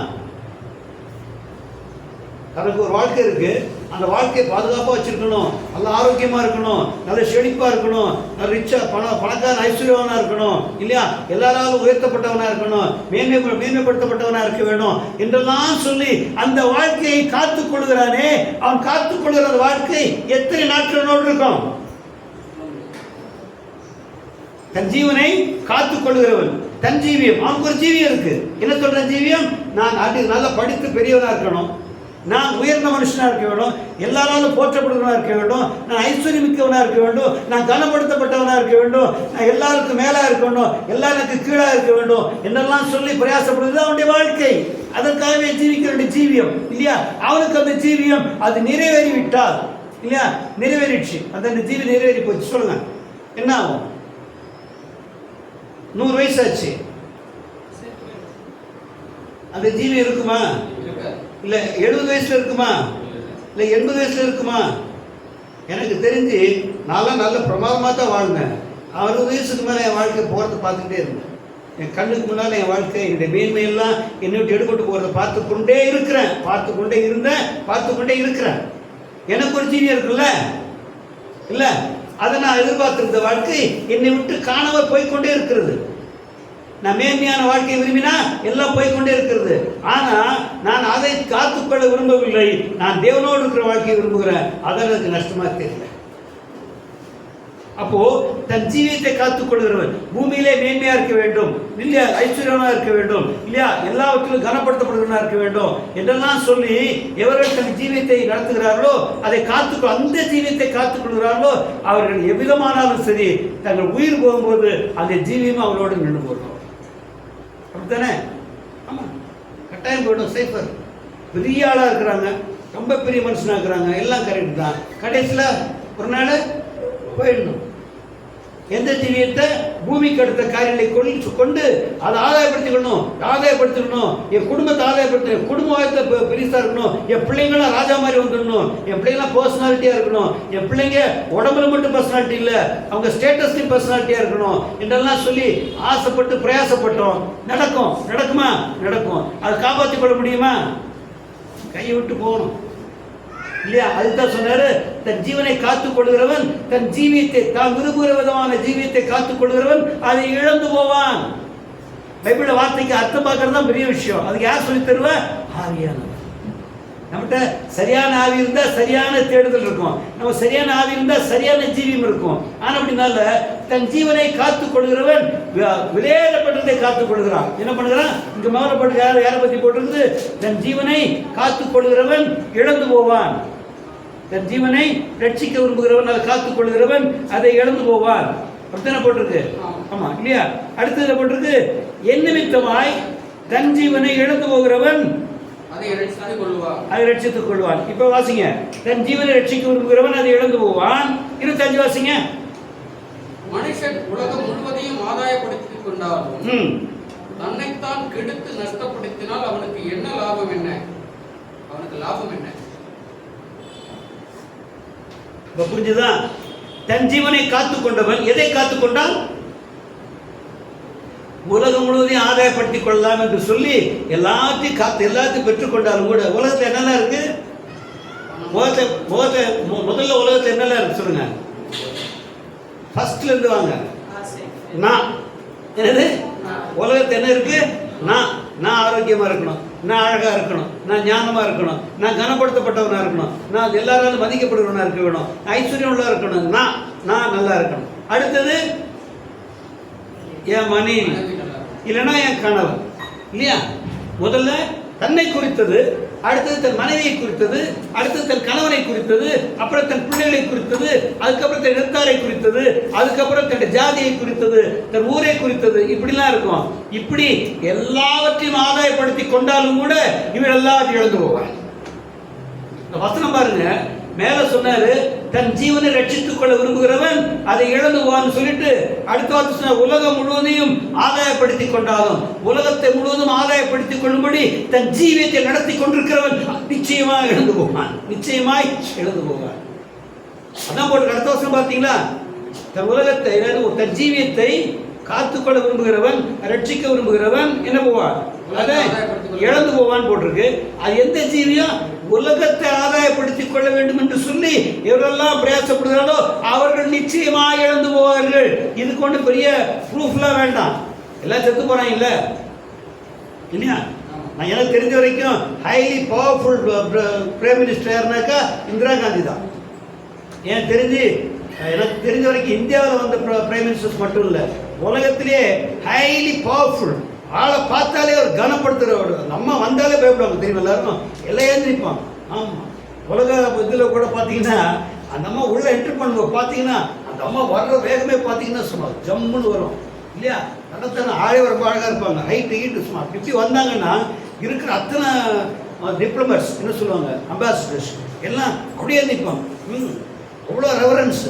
தனக்கு ஒரு வாழ்க்கை இருக்கு, அந்த வாழ்க்கையை பாதுகாப்பாக வச்சிருக்கணும், நல்ல ஆரோக்கியமாக இருக்கணும், நல்ல செழிப்பாக இருக்கணும், நல்ல ரிச்சா பணக்கார ஐஸ்வர்யவனாக இருக்கணும் இல்லையா? எல்லாராலும் உயர்த்தப்பட்டவனாக இருக்கணும், மேன்மைப்படுத்தப்பட்டவனாக இருக்க வேணும் என்றெல்லாம் சொல்லி அந்த வாழ்க்கையை காத்துக் கொள்கிறானே, அவன் காத்துக் கொள்கிற வாழ்க்கை எத்தனை நாட்களோடு இருக்கும்? தன் ஜீவனை காத்துக் கொள்கிறவன், தன் ஜீவியம், அவனுக்கு ஒரு ஜீவியம் இருக்கு. என்ன சொல்ற ஜீவியம்? நான் நல்லா படித்து பெரியவனாக இருக்கணும், நான் உயர்ந்த மனுஷனாக இருக்க வேண்டும், எல்லாராலும் போற்றப்படுவனாக இருக்க வேண்டும், நான் ஐஸ்வர்யம் மிக்கவனாக இருக்க வேண்டும், நான் கனப்படுத்தப்பட்டவனாக இருக்க வேண்டும், நான் எல்லாருக்கும் மேலாக இருக்க வேண்டும், எல்லாருக்கு கீழாக இருக்க வேண்டும் என்றெல்லாம் சொல்லி பிரயாசப்படுவது அவனுடைய வாழ்க்கை. அதற்காகவே ஜீவிக்க வேண்டிய ஜீவியம் இல்லையா? அவனுக்கு அந்த ஜீவியம் அது நிறைவேறிவிட்டால் இல்லையா? நிறைவேறிடுச்சு, அந்த ஜீவி நிறைவேறி போச்சு. சொல்லுங்க, என்ன ஆகும்? 100 வயசு ஆச்சு, அந்த ஜீவியம் இருக்குமா? இல்ல 70 வயசுல இருக்குமா? இல்ல 80 வயசுல இருக்குமா? எனக்கு தெரிஞ்சு நான் நல்ல பிரமாதமாக தான் வாழ்ந்தேன். 60 வயசுக்கு மேலே என் வாழ்க்கை போகிறத பார்த்துக்கிட்டே இருந்தேன். என் கண்ணுக்கு முன்னால் என் வாழ்க்கை, என்னுடைய மேன்மையெல்லாம் என்னை விட்டு எடுபட்டு போகிறத பார்த்து கொண்டே இருக்கிறேன். எனக்கு ஒரு ஜீவியம் இருக்குல்ல இல்ல? அதை நான் எதிர்பார்த்திருந்த வாழ்க்கை என்னை விட்டு காணாமல் போய்கொண்டே இருக்கிறது. நான் மேன்மையான வாழ்க்கையை விரும்பினா எல்லாம் போய்கொண்டே இருக்கிறது. ஆனா நான் அதை காத்துக்கொள்ள விரும்பவில்லை, நான் தேவனோடு இருக்கிற வாழ்க்கையை விரும்புகிறேன். அதற்கு எனக்கு நஷ்டமா தெரியல. அப்போ தன் ஜீவியத்தை காத்துக்கொள்கிறவன் பூமியிலே மேன்மையா இருக்க வேண்டும் இல்லையா? ஐஸ்வர்யமா இருக்க வேண்டும் இல்லையா? எல்லாவற்றிலும் கனப்படுத்தப்படுகிறவனா இருக்க வேண்டும் என்றெல்லாம் சொல்லி எவர்கள் தன் ஜீவியத்தை நடத்துகிறார்களோ அதை அந்த ஜீவியத்தை காத்துக்கொள்கிறார்களோ அவர்கள் எவ்விதமானாலும் சரி தங்கள் உயிர் போகும்போது அந்த ஜீவியமும் அவரோடு நின்று போகிறோம். அப்படித்தானே? ஆமா, கட்டாயம் போயிடும். சேஃபர் பெரிய ஆளா இருக்கிறாங்க, ரொம்ப பெரிய மனுஷனா இருக்கிறாங்க, எல்லாம் கரெக்ட் தான். கடைசியில் ஒரு நாள் போயிடணும். எந்த ஜீவியத்தை பூமிக்கு அடுத்த காரியங்களை கொண்டு அதை ஆதாயப்படுத்திக்கணும். என் குடும்பத்தை ஆதாயப்படுத்தணும், குடும்ப வாழ்க்கை பெருசாக இருக்கணும், என் பிள்ளைங்களாம் ராஜா மாதிரி வந்துடணும், என் பிள்ளைங்களாம் பர்சனாலிட்டியாக இருக்கணும், என் பிள்ளைங்க உடம்புல மட்டும் பர்சனாலிட்டி இல்லை, அவங்க ஸ்டேட்டஸ்லையும் பர்சனாலிட்டியாக இருக்கணும் என்றெல்லாம் சொல்லி ஆசைப்பட்டு பிரயாசப்பட்டோம். நடக்குமா? நடக்கும். அதை காப்பாற்றிக் கொள்ள முடியுமா? கையை விட்டு போகணும் இல்லையா? அதுதான் சொன்னாரு, தன் ஜீவனை காத்துக் கொள்கிறவன் தன் ஜீவியத்தை, தான் விரும்புகிற விதமான ஜீவியத்தை காத்துக் கொள்கிறவன் அதை இழந்து போவான். பைபிள் வார்த்தைக்கு அர்த்தம் பார்க்கறது தான் பெரிய விஷயம். அதுக்கு யார் சொல்லி தருவா? ஆவியானவர். நம்மகிட்ட சரியான ஆவி இருந்தா சரியான தேடுதல் இருக்கும், நம்ம சரியான ஆவி இருந்தா சரியான ஜீவியம் இருக்கும். ஆனா அப்படினால தன் ஜீவனை காத்துக் கொள்கிறவன் விளையாடப்பட்டதை காத்துக் கொள்கிறான். என்ன பண்ணுகிறான்? இங்க மகனப்பட்டு யாரை பத்தி போட்டிருக்குது? தன் ஜீவனை காத்துக் கொள்கிறவன் இழந்து போவான். தன் ஜீவனை ரட்சிக்க விரும்புகிறவன் அதை காத்துக் கொள்கிறவன் அதை இழந்து போவான். அப்படித்தானே போட்டிருக்கு? ஆமா இல்லையா? அடுத்ததுல போட்டிருக்கு, என் நிமித்தமாய் தன் ஜீவனை இழந்து போகிறவன் அதை ரட்சித்துக் கொள்வான். அதை ரட்சித்துக் கொள்வான். இப்ப வாசிங்க, தன் ஜீவனை ரட்சிக்க விரும்புகிறவன் அதை இழந்து போவான். 25 வாசிங்க. மனுஷன் உலகம் முழுவதையும் ஆதாயப்படுத்திக் கொண்டாலும் தன்னைத்தான் கெடுத்து நஷ்டப்படுத்தினால் அவனுக்கு என்ன லாபம்? என்ன அவனுக்கு லாபம் என்ன? புரிஞ்சுதா? தன் ஜீவனை காத்துக் கொண்டவன் எதை காத்துக் கொண்டான்? உலகம் முழுவதையும் ஆதாயப்படுத்திக் கொள்ளலாம் என்று சொல்லி எல்லாத்தையும் பெற்றுக்கொண்டாலும் கூட உலகத்தில் என்னெல்லாம் இருக்கு? முதல்ல உலகத்தில் என்னெல்லாம் இருக்கு சொல்லுங்க. ஃபர்ஸ்ட்ல இருந்து வாங்க. நான் என்னது உலகத்தில் என்ன இருக்கு? நான் ஆரோக்கியமா இருக்கணும், நான் அழகா இருக்கணும், நான் ஞானமா இருக்கணும், நான் கனப்படுத்தப்பட்டவனா இருக்கணும், நான் எல்லாராலும் மதிக்கப்படுவனா இருக்க வேணும், ஐஸ்வர்யம் உள்ள இருக்கணும், நான் நல்லா இருக்கணும். அடுத்தது என் மனைவி இல்லைன்னா என் கணவன் இல்லையா? முதல்ல தன்னை குறித்தது, அடுத்தது தன் மனைவியை குறித்தது, அடுத்தது தன் கணவனை குறித்தது, அப்புறம் தன் பிள்ளைகளை குறித்தது, அதுக்கப்புறம் தன் இடத்தாரை குறித்தது, அதுக்கப்புறம் தன் ஜாதியை குறித்தது, தன் ஊரை குறித்தது. இப்படிலாம் இருக்கும். இப்படி எல்லாவற்றையும் ஆதாயப்படுத்தி கொண்டாலும் கூட இவர் எல்லாத்தையும் இழந்து போவார். வசனம் பாருங்க, மேல சொன்னாரு தன் ஜீவனை ரட்சித்துக் கொள்ள விரும்புகிறவன் அதை இழந்து போவான்னு சொல்லிட்டு அடுத்த வார்த்தை சொன்னார், உலகம் முழுவதையும் ஆதாயப்படுத்தி கொண்டாலும் உலகத்தை முழுவதும் ஆதாயப்படுத்திக் கொள்ளும்படி தன் ஜீவியத்தை நடத்தி கொண்டிருக்கிறவன் நிச்சயமாக இழந்து போவான், நிச்சயமாய் இழந்து போவான். அதான் போட்டு அடுத்த வருஷம் பார்த்தீங்களா, தன் உலகத்தை தன் ஜீவியத்தை காத்துக்கொள்ள விரும்புகிறவன் ரட்சிக்க விரும்புகிறவன் என்ன போவான்? அதை இழந்து போவான் போட்டிருக்கு. அது எந்த ஜீவியம்? உலகத்தை ஆதாயப்படுத்திக் கொள்ள வேண்டும் என்று சொல்லி எவரெல்லாம் பிரயாசப்படுகிறாரோ அவர்கள் நிச்சயமாக இழந்து போவார்கள். இது கொண்டு பெரிய ப்ரூஃப்லாம் வேண்டாம், எல்லாம் செத்து போறாங்க இல்ல இல்லையா? நான் எனக்கு தெரிஞ்ச வரைக்கும் ஹைலி பவர்ஃபுல் பிரைம் மினிஸ்டர் யாருனாக்கா இந்திரா காந்தி தான். எனக்கு தெரிஞ்ச வரைக்கும் இந்தியாவில் வந்த பிரைம் மினிஸ்டர்ஸ் மட்டும் இல்லை, உலகத்திலே ஹைலி பவர்ஃபுல். ஆளை பார்த்தாலே ஒரு கனப்படுத்துகிற, நம்ம வந்தாலே பயப்படுவாங்க தெரியும், எல்லாருக்கும் எல்லாம் எழுந்திருப்பான். ஆமாம், உலக இதில் கூட பார்த்தீங்கன்னா அந்த அம்மா உள்ள என்ட்ரி பண்ணுவோம் பார்த்தீங்கன்னா அந்த அம்மா வர்ற வேகமே பார்த்தீங்கன்னா சும்மா ஜம்முன்னு வரும் இல்லையா? நடத்தான ஆளே ரொம்ப அழகாக இருப்பாங்க, ஹைட்டு சும்மா இப்படி வந்தாங்கன்னா இருக்கிற அத்தனை டிப்ளமேட்ஸ் என்ன சொல்லுவாங்க, அம்பாசிடர்ஸ் எல்லாம் அப்படியே நிற்பாங்க. அவ்வளோ ரெவரன்ஸ்.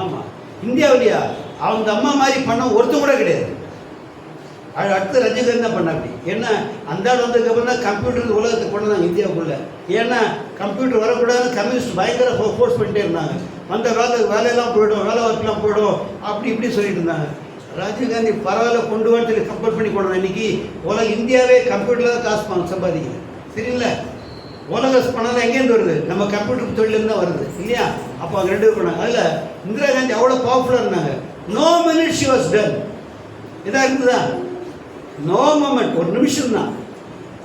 ஆமாம், இந்தியாவிலையா அவங்க அம்மா மாதிரி பண்ண ஒருத்தம் கூட கிடையாது. அடுத்து ரஜினிகாந்த் தான் பண்ண அப்படி. ஏன்னா அந்த ஆள் வந்ததுக்கப்புறம் தான் கம்ப்யூட்டர் உலகத்துக்கு கொண்டு வந்தாங்க இந்தியாவுக்குள்ளே. ஏன்னா கம்ப்யூட்டர் வரக்கூடாதுன்னு கம்யூனிஸ்ட் பயங்கர ஃபோர்ஸ் பண்ணிட்டே இருந்தாங்க. வந்த வேலையெல்லாம் போய்டும், வேலை வாய்ப்புலாம் போய்டும், அப்படி இப்படி சொல்லிட்டு இருந்தாங்க. ராஜீவ்காந்தி பரவாயில்ல கொண்டு வான்னு சொல்லி கம்பேர் பண்ணி கொண்டு வந்தோம். இன்னைக்கு இந்தியாவே கம்ப்யூட்டரில் தான் காசு சம்பாதிக்குது சரிங்களா? உலக பணம் எங்கேருந்து வருது? நம்ம கம்ப்யூட்டர் தொழிலேருந்து தான் வருது இல்லையா? அப்போ அவங்க 2 பேர் பண்ணாங்க. அதில் இந்திரா காந்தி அவ்வளோ பவர்ஃபுல்லாக இருந்தாங்க. No minute she was done. இதாக இருக்குதா? நோ மொமெண்ட், ஒரு நிமிஷம் தான்.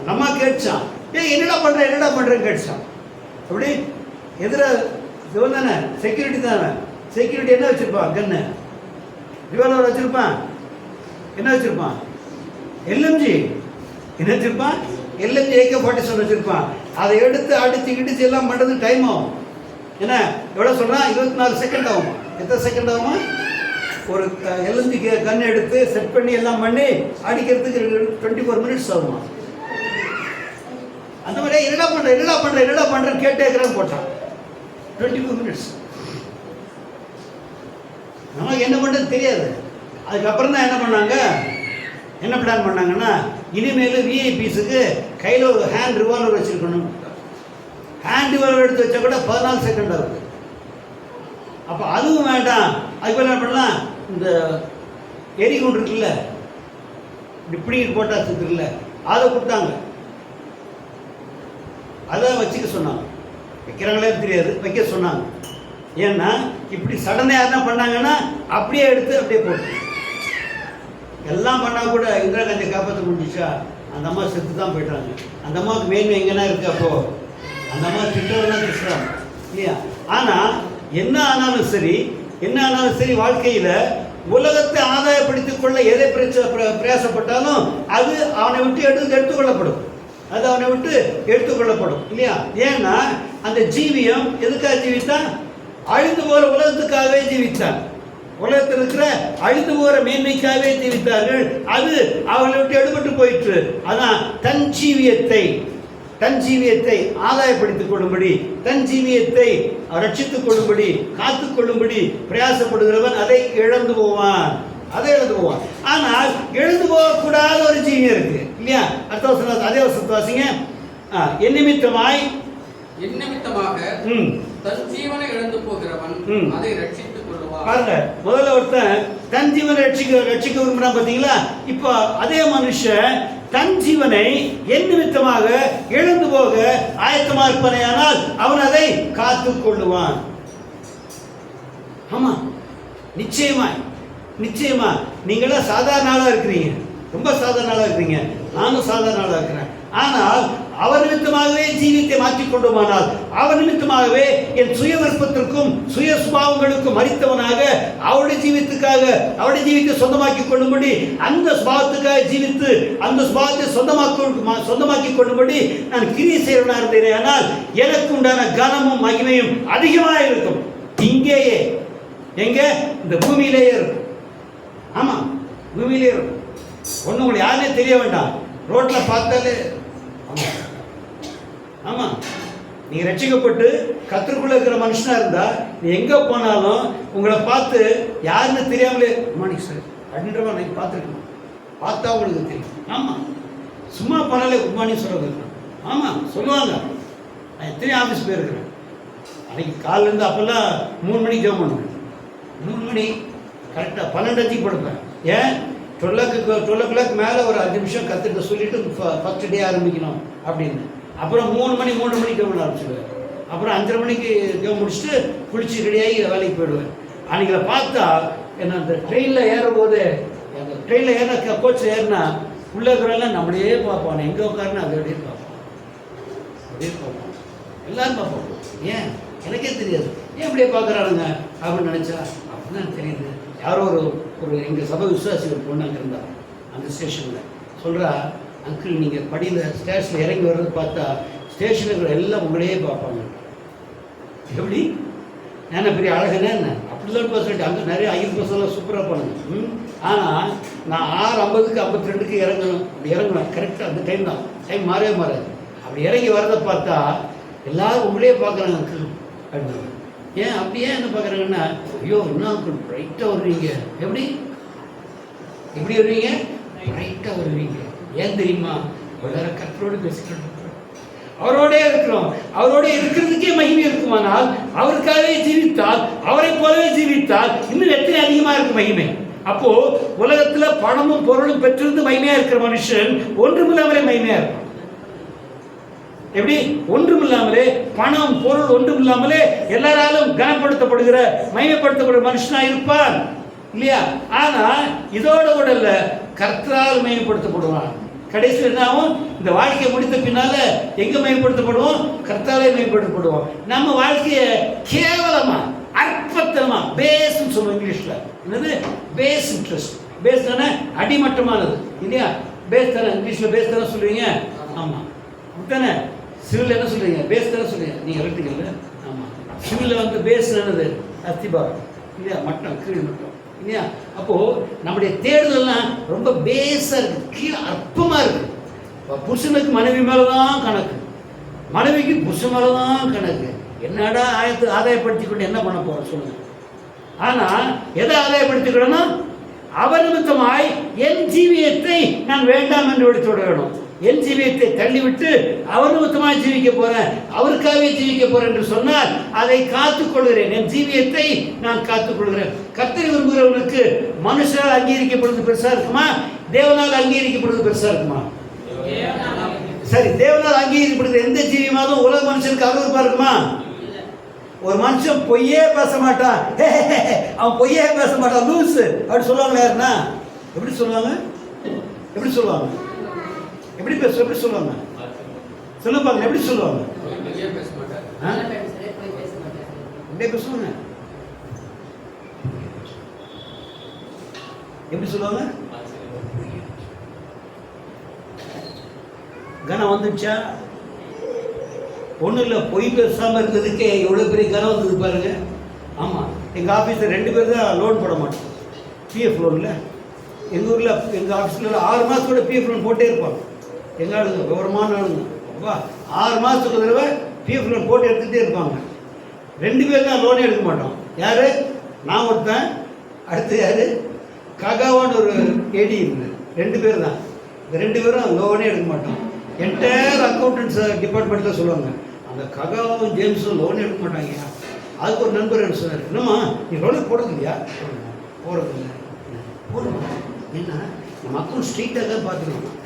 நம்ம கேட்டான், என்னடா பண்ணுறேன்னு கேட்டான். அப்படி எதிராக இவன் தானே செக்யூரிட்டி தானே. செக்யூரிட்டி என்ன வச்சுருப்பான்? கன்னு ரிவால்வர் வச்சுருப்பான். என்ன வச்சுருப்பான்? எல்எம்ஜி என்ன வச்சுருப்பான்? எல்எம்ஜி AK-47 வச்சுருப்பான். அதை எடுத்து அடிச்சு எல்லாம் பண்ணுறது டைம் ஆகும். என்ன எவ்வளோ சொல்கிறான்? 24 செகண்ட் ஆகும். எத்தனை செகண்ட் ஆகுமா? ஒரு எல்எம்ஜி கன் எடுத்து செட் பண்ணி எல்லாம் பண்ணி அடிக்கிறதுக்கு 24 மினிட்ஸ் ஆகுமா? அந்த மாதிரி என்னடா பண்ணுறேன்னு கேட்டே இருக்கிறான்னு போட்டான். 24 மினிட்ஸ். நமக்கு என்ன பண்ணுறது தெரியாது. அதுக்கப்புறம் தான் என்ன பிளான் பண்ணாங்கன்னா, இனிமேல் விஐபிஸுக்கு கையில் ஒரு ஹேண்ட் ரிவால்வர் வச்சுருக்கணும். ஹேண்ட் ரிவால்வர் எடுத்து வச்சா கூட 14 செகண்ட் ஆகுது. அப்போ அதுவும் வேண்டாம். அதுக்கு என்ன பண்ணலாம்? இந்த எரிகுண்டு இருக்குல்ல, இப்படி போட்டால் இருக்குல்ல, அதை கொடுத்தாங்க. அதை வச்சுக்க சொன்னாங்க. வைக்கிறாங்களே தெரியாது, வைக்க சொன்னாங்க. ஏன்னா இப்படி சடனாக யாருன்னா பண்ணாங்கன்னா அப்படியே எடுத்து அப்படியே போட்டு எல்லாம் பண்ணால் கூட இந்திரா காந்தியை காப்பாற்ற முடிஞ்சிச்சா? அந்த அம்மா செத்து தான் போயிட்டாங்க. அந்த அம்மாவுக்கு மேன்மை எங்கன்னா இருக்குது. அப்போது அந்த அம்மா திட்டம்லாம் திட்டுறாங்க இல்லையா? ஆனால் என்ன ஆனாலும் சரி வாழ்க்கையில் உலகத்தை ஆதாயப்படுத்திக் கொள்ள எதை பிரயாசப்பட்டாலும் அது அவனை விட்டு எடுத்துக்கொள்ளப்படும். இல்லையா? ஏன்னா அந்த ஜீவியம் எதுக்காக ஜீவித்தான்? அழிந்து போகிற உலகத்துக்காகவே ஜீவித்தான். உலகத்தில் இருக்கிற அழிந்து போகிற மேன்மைக்காகவே ஜீவித்தார்கள். அது அவர்களை விட்டு எடுபட்டு போயிற்று. அதான் தன் ஜீவியத்தை தன் ஜீவியத்தை ஆதாயப்படுத்திக் கொள்ளும்படி, தன் ஜீவியத்தை ரட்சித்துக் கொள்ளும்படி, காத்துக் கொள்ளும்படி பிரயாசப்படுகிறவன் அதை இழந்து போவான். ஆனால் எழுந்து போகக்கூடாத ஒரு ஜீவியம் இருக்கு இல்லையா? அடுத்த வசனம், அதே வசனத்தை வாசிங்க. என் நிமித்தமாக தன் ஜீவனை இழந்து போகிறவன் அதை ரட்சித்துக் கொள்வான். பாருங்க, முதல்ல ஒருத்தன் தன் ஜீவனை ரட்சிக்க விரும்புறான் பாத்தீங்களா? இப்போ அதே மனுஷன் தன் ஜீவனை என் நிமித்தமாக இழந்து போக ஆயத்தமா இருப்பானேயானால் அவன் அதை காத்துக் கொள்ளுவான். ஆமா, நிச்சயமா நீங்களாம் சாதாரண ஆளா இருக்கிறீங்க, ரொம்ப சாதாரண ஆளா இருக்கிறீங்க, நானும் சாதாரண ஆளா இருக்கிறேன். ஆனால் அவர் நிமித்தமாகவே ஜீவித்தை மாற்றிக்கொண்டோமானால், அவர் நிமித்தமாகவே என் சுய விருப்பத்திற்கும் சுய சுபாவங்களுக்கும் மறித்தவனாக அவருடைய ஜீவித்தை சொந்தமாக்கி கொள்ளும்படி, அந்த சுபாவத்துக்காக ஜீவித்து அந்த சுபாவத்தை சொந்தமாக்கி கொள்ளும்படி நான் கிரியை செய்வனா இருந்தேனே, ஆனால் எனக்கு உண்டான கனமும் மகிமையும் அதிகமாக இருக்கும். இங்கேயே எங்க? இந்த பூமியிலேயே இருக்கும். ஆமா, பூமியிலே இருக்கும். ஒன்றும் உங்களுக்கு யாருனே தெரிய வேண்டாம், ரோட்ல பார்த்தாலே. ஆமா, நீங்க ரட்சிக்கப்பட்டு கர்த்தருக்குள்ள இருக்கிற மனுஷனா இருந்தா நீ எங்க போனாலும் உங்களை பார்த்து யாருன்னு தெரியாமலே மார்னிங் சார் அப்படின்றவா நீங்க பார்த்துருக்கணும், பார்த்தா உங்களுக்கு தெரியும். ஆமா, சும்மா போனாலே குட் மார்னிங் சொல்றது. ஆமா சொல்லுவாங்க. நான் எத்தனை ஆஃபீஸ் போயிருக்கிறேன். அன்னைக்கு காலில் இருந்து அப்பெல்லாம் 3 மணிக்கு ஜோம் பண்ணுவேன். 3 மணி கரெக்டாக 12 படுப்பேன். ஏன் 12 o'clock மேலே ஒரு 5 நிமிஷம் கற்றுட்டு சொல்லிவிட்டு ஃபஸ்ட் டே ஆரம்பிக்கணும் அப்படின்னு. அப்புறம் 3 மணிக்கு ஜோம் பண்ண ஆரம்பிச்சிடுவேன். அப்புறம் 5:30 மணிக்கு ஜோம் முடிச்சுட்டு குளிச்சு ரெடியாகி வேலைக்கு போயிடுவேன். அன்றைக்கி பார்த்தா என்ன, அந்த ட்ரெயினில் ஏறும்போது, அந்த ட்ரெயினில் ஏறின கோச்சில் ஏறினா உள்ளே இருக்கிறவெல்லாம் நம்மளையே பார்ப்பான். எங்கே உட்காருன்னா அதை அப்படியே பார்ப்போம், எல்லோரும் பார்ப்போம். ஏன் எனக்கே தெரியாது, ஏன் இப்படியே பார்க்குறானுங்க அப்படின்னு நினச்சா அப்படிதான் தெரியுது. யாரோ ஒரு எங்கள் சபை விசுவாசி ஒரு பொண்ணு அங்கே இருந்தா, அந்த ஸ்டேஷனில் சொல்கிறா, அங்கிள் நீங்கள் படியில் ஸ்டேஷனில் இறங்கி வர்றது பார்த்தா ஸ்டேஷனுக்கு எல்லாம் உங்களையே பார்ப்பாங்க. எப்படி என்ன பெரிய அழகுன்னு என்ன அப்படிலாம் சொல்லிட்டு அங்கே நிறைய 5% சூப்பராக பண்ணுங்க. ஆனால் நான் 6:50க்கு 52க்கு இறங்கணும் கரெக்டாக அந்த டைம் தான், டைம் மாறவே மாறாது. அப்படி இறங்கி வரதை பார்த்தா எல்லாரும் உங்களே பார்க்குறாங்க அங்கிள் அப்படின்னு. ஏன் அப்படியே என்ன பார்க்குறாங்கன்னா, ஐயோ இன்னும் அங்கிள் ப்ரைட்டாக வருவீங்க. எப்படி வருவீங்க? ப்ரைட்டாக வருவீங்க. ஏன் தெரியுமா? எல்லாரும் கர்த்தரோடு பேசிக்கிட்டு அவரோட இருக்கிறோம். அவரோட இருக்கிறதுக்கே மகிமை இருக்குமானால், அவருக்காகவே ஜீவித்தால், அவரை போலவே ஜீவித்தால் இன்னும் எத்தனை அதிகமாக இருக்கு மகிமை. அப்போ உலகத்துல பணமும் பொருளும் பெற்றிருந்து மகிமையா இருக்கிற மனுஷன் ஒன்றுமில்லாமலே மகிமையா இருக்கும். எப்படி? ஒன்றுமில்லாமலே, பணம் பொருள் ஒன்றுமில்லாமலே எல்லாராலும் கனப்படுத்தப்படுகிற மகிமைப்படுத்தப்படுகிற மனுஷனா இருப்பான் இல்லையா? ஆனா இதோட கூட இல்ல, கர்த்தரால் மகிமைப்படுத்தப்படுவான். கடைசியில் என்னாகும்? இந்த வாழ்க்கையை முடித்த பின்னால எங்க மயப்படுத்தப்படுவோம்? கர்த்தாலே மயப்படுத்தப்படுவோம். நம்ம வாழ்க்கையை கேவலமா அற்பத்தனமா பேஸ் சொல்லுவோம் இங்கிலீஷ்ல. என்னது? Base interest. பேஸ் தானே அடிமட்டமானது இல்லையா? பேஸ் தானே இங்கிலீஷ்ல பேஸ் தானே சொல்லுவீங்க. ஆமா தானே. சிவில் என்ன சொல்றீங்க? பேஸ் தானே சொல்றீங்க நீங்க எலக்ட்ரிக்கல்ல. ஆமா, சிவில் வந்து பேஸ் என்னது? அஸ்திபாரம் இல்லையா? மட்டம், கீழ் மட்டம் இல்லையா? அப்போ நம்முடைய தேடுதல்லாம் ரொம்ப பேஸா இருக்கு, கீழே அற்பமா இருக்கு. புருஷனுக்கு மனைவி மேலதான் கணக்கு, மனைவிக்கு புருஷன் மேலதான் கணக்கு. என்னடா ஆதாயப்படுத்திக் கொண்டு என்ன பண்ண போறோம் சொல்லுங்க? ஆனா எதை ஆதாயப்படுத்திக்கணும்? அவர் நிமித்தமாய் என் ஜீவியத்தை நான் வேண்டாம் என்று எடுத்து விட வேணும். என் ஜீவியத்தை தள்ளிவிட்டு அவர் நிமித்தமாய் ஜீவிக்க போறேன், அவருக்காகவே ஜீவிக்க போறேன் என்று சொன்னால் அதை காத்துக்கொள்கிறேன். என் ஜீவியத்தை நான் காத்துக்கொள்கிறேன். கர்த்தரை விரும்புகிறவர்களுக்கு மனுஷனால் அங்கீகரிக்கப்படுவது பெருசா இருக்குமா? தேவனால் அங்கீகரிக்கப்படுவது பெருசா இருக்குமா? சரி, தேவனால் அங்கீகரிக்கப்படுகிற எந்த ஜீவியமாவது உலக மனுஷனுக்கு அருவருப்பா இருக்குமா? ஒரு மனுஷன் பொய்யே பேச மாட்டான், அவன் பொய்யே பேச மாட்டான், லூஸ் அப்படி சொல்லுவாங்க. யாருன்னா எப்படி சொல்லுவாங்க? எப்படி சொல்லுவாங்க? எப்படி சொல்லுவாங்க? சொல்லுவாங்க. எப்படி சொல்லுவாங்க? எப்படியே பேசுவாங்க. எப்படி சொல்லுவாங்க? கனம் வந்துச்சா? ஒன்றும் இல்லை, பொய் பேசாமல் இருக்கிறதுக்கே எவ்வளோ பெரிய கனம் வந்தது பாருங்க. ஆமாம், எங்கள் ஆஃபீஸில் 2 பேர் தான் லோன் போட மாட்டோம், பிஎஃப் லோனில். எங்கள் ஊரில் எங்கள் ஆஃபீஸில் 6 மாதத்தோட பிஎஃப் லோன் போட்டே இருப்பாங்க. எங்கள் ஆளுங்க விவரமான ஆளுங்க, 6 மாதத்துக்கு தடவை பிஎஃப் லோன் போட்டு எடுத்துகிட்டே இருப்பாங்க. 2 பேர் தான் லோனே எடுக்க மாட்டோம். யார்? நான் ஒருத்தன், அடுத்து யார்? ககாவான்னு ஒரு ஏடி இருக்குது. 2 பேர் தான். இந்த 2 பேரும் லோனே எடுக்க மாட்டோம். என்டையர் அக்கௌண்டன்ஸ் டிபார்ட்மெண்ட்டில் சொல்லுவாங்க, அந்த ககாவும் ஜேம்ஸும் லோன் எடுக்க மாட்டாங்க. அதுக்கு ஒரு நண்பர் என்ன சொன்னார், என்னம்மா நீ லோனே போடுறது இல்லையா? போடுறது இல்லை. போடுவோம். ஏன்னா நம்ம அக்கௌண்ட் ஸ்ட்ரீட்டாக தான் பார்த்துக்கணும்.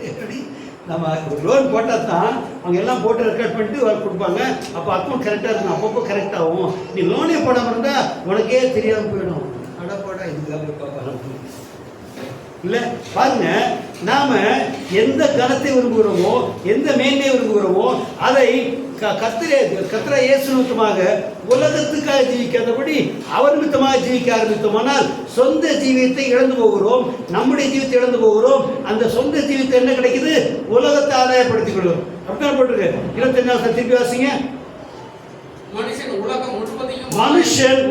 எப்படி நம்ம லோன் போட்டால் தான் அவங்க எல்லாம் போட்டு ரெக்கார்ட் பண்ணிட்டு கொடுப்பாங்க. அப்போ அக்கௌண்ட் கரெக்டாக இருக்கும், அப்பப்போ கரெக்டாகும். நீ லோனே போடாமல் இருந்தால் உனக்கே தெரியாமல் போயிடும். அடப்பாடா இதுக்காக பார்ப்பாங்க இல்லை. பாருங்க, நாம எந்த கனத்தை விரும்புகிறோமோ, எந்த மேன்மையை விரும்புகிறோமோ, அதை கர்த்தரே இயேசு நிமித்தமாக உலகத்துக்காக ஜீவிக்காதபடி அவர் நிமித்தமாக ஜீவிக்க ஆரம்பித்தோமானால் சொந்த ஜீவியத்தை இழந்து போகிறோம். நம்முடைய ஜீவித்தை இழந்து போகிறோம். அந்த சொந்த ஜீவித்தை என்ன கிடைக்குது? உலகத்தை ஆதாயப்படுத்திக் கொள்ளும். அப்படிதான் போட்டிருக்கு. 25 திருப்பி வாசிங்க. மனுஷன்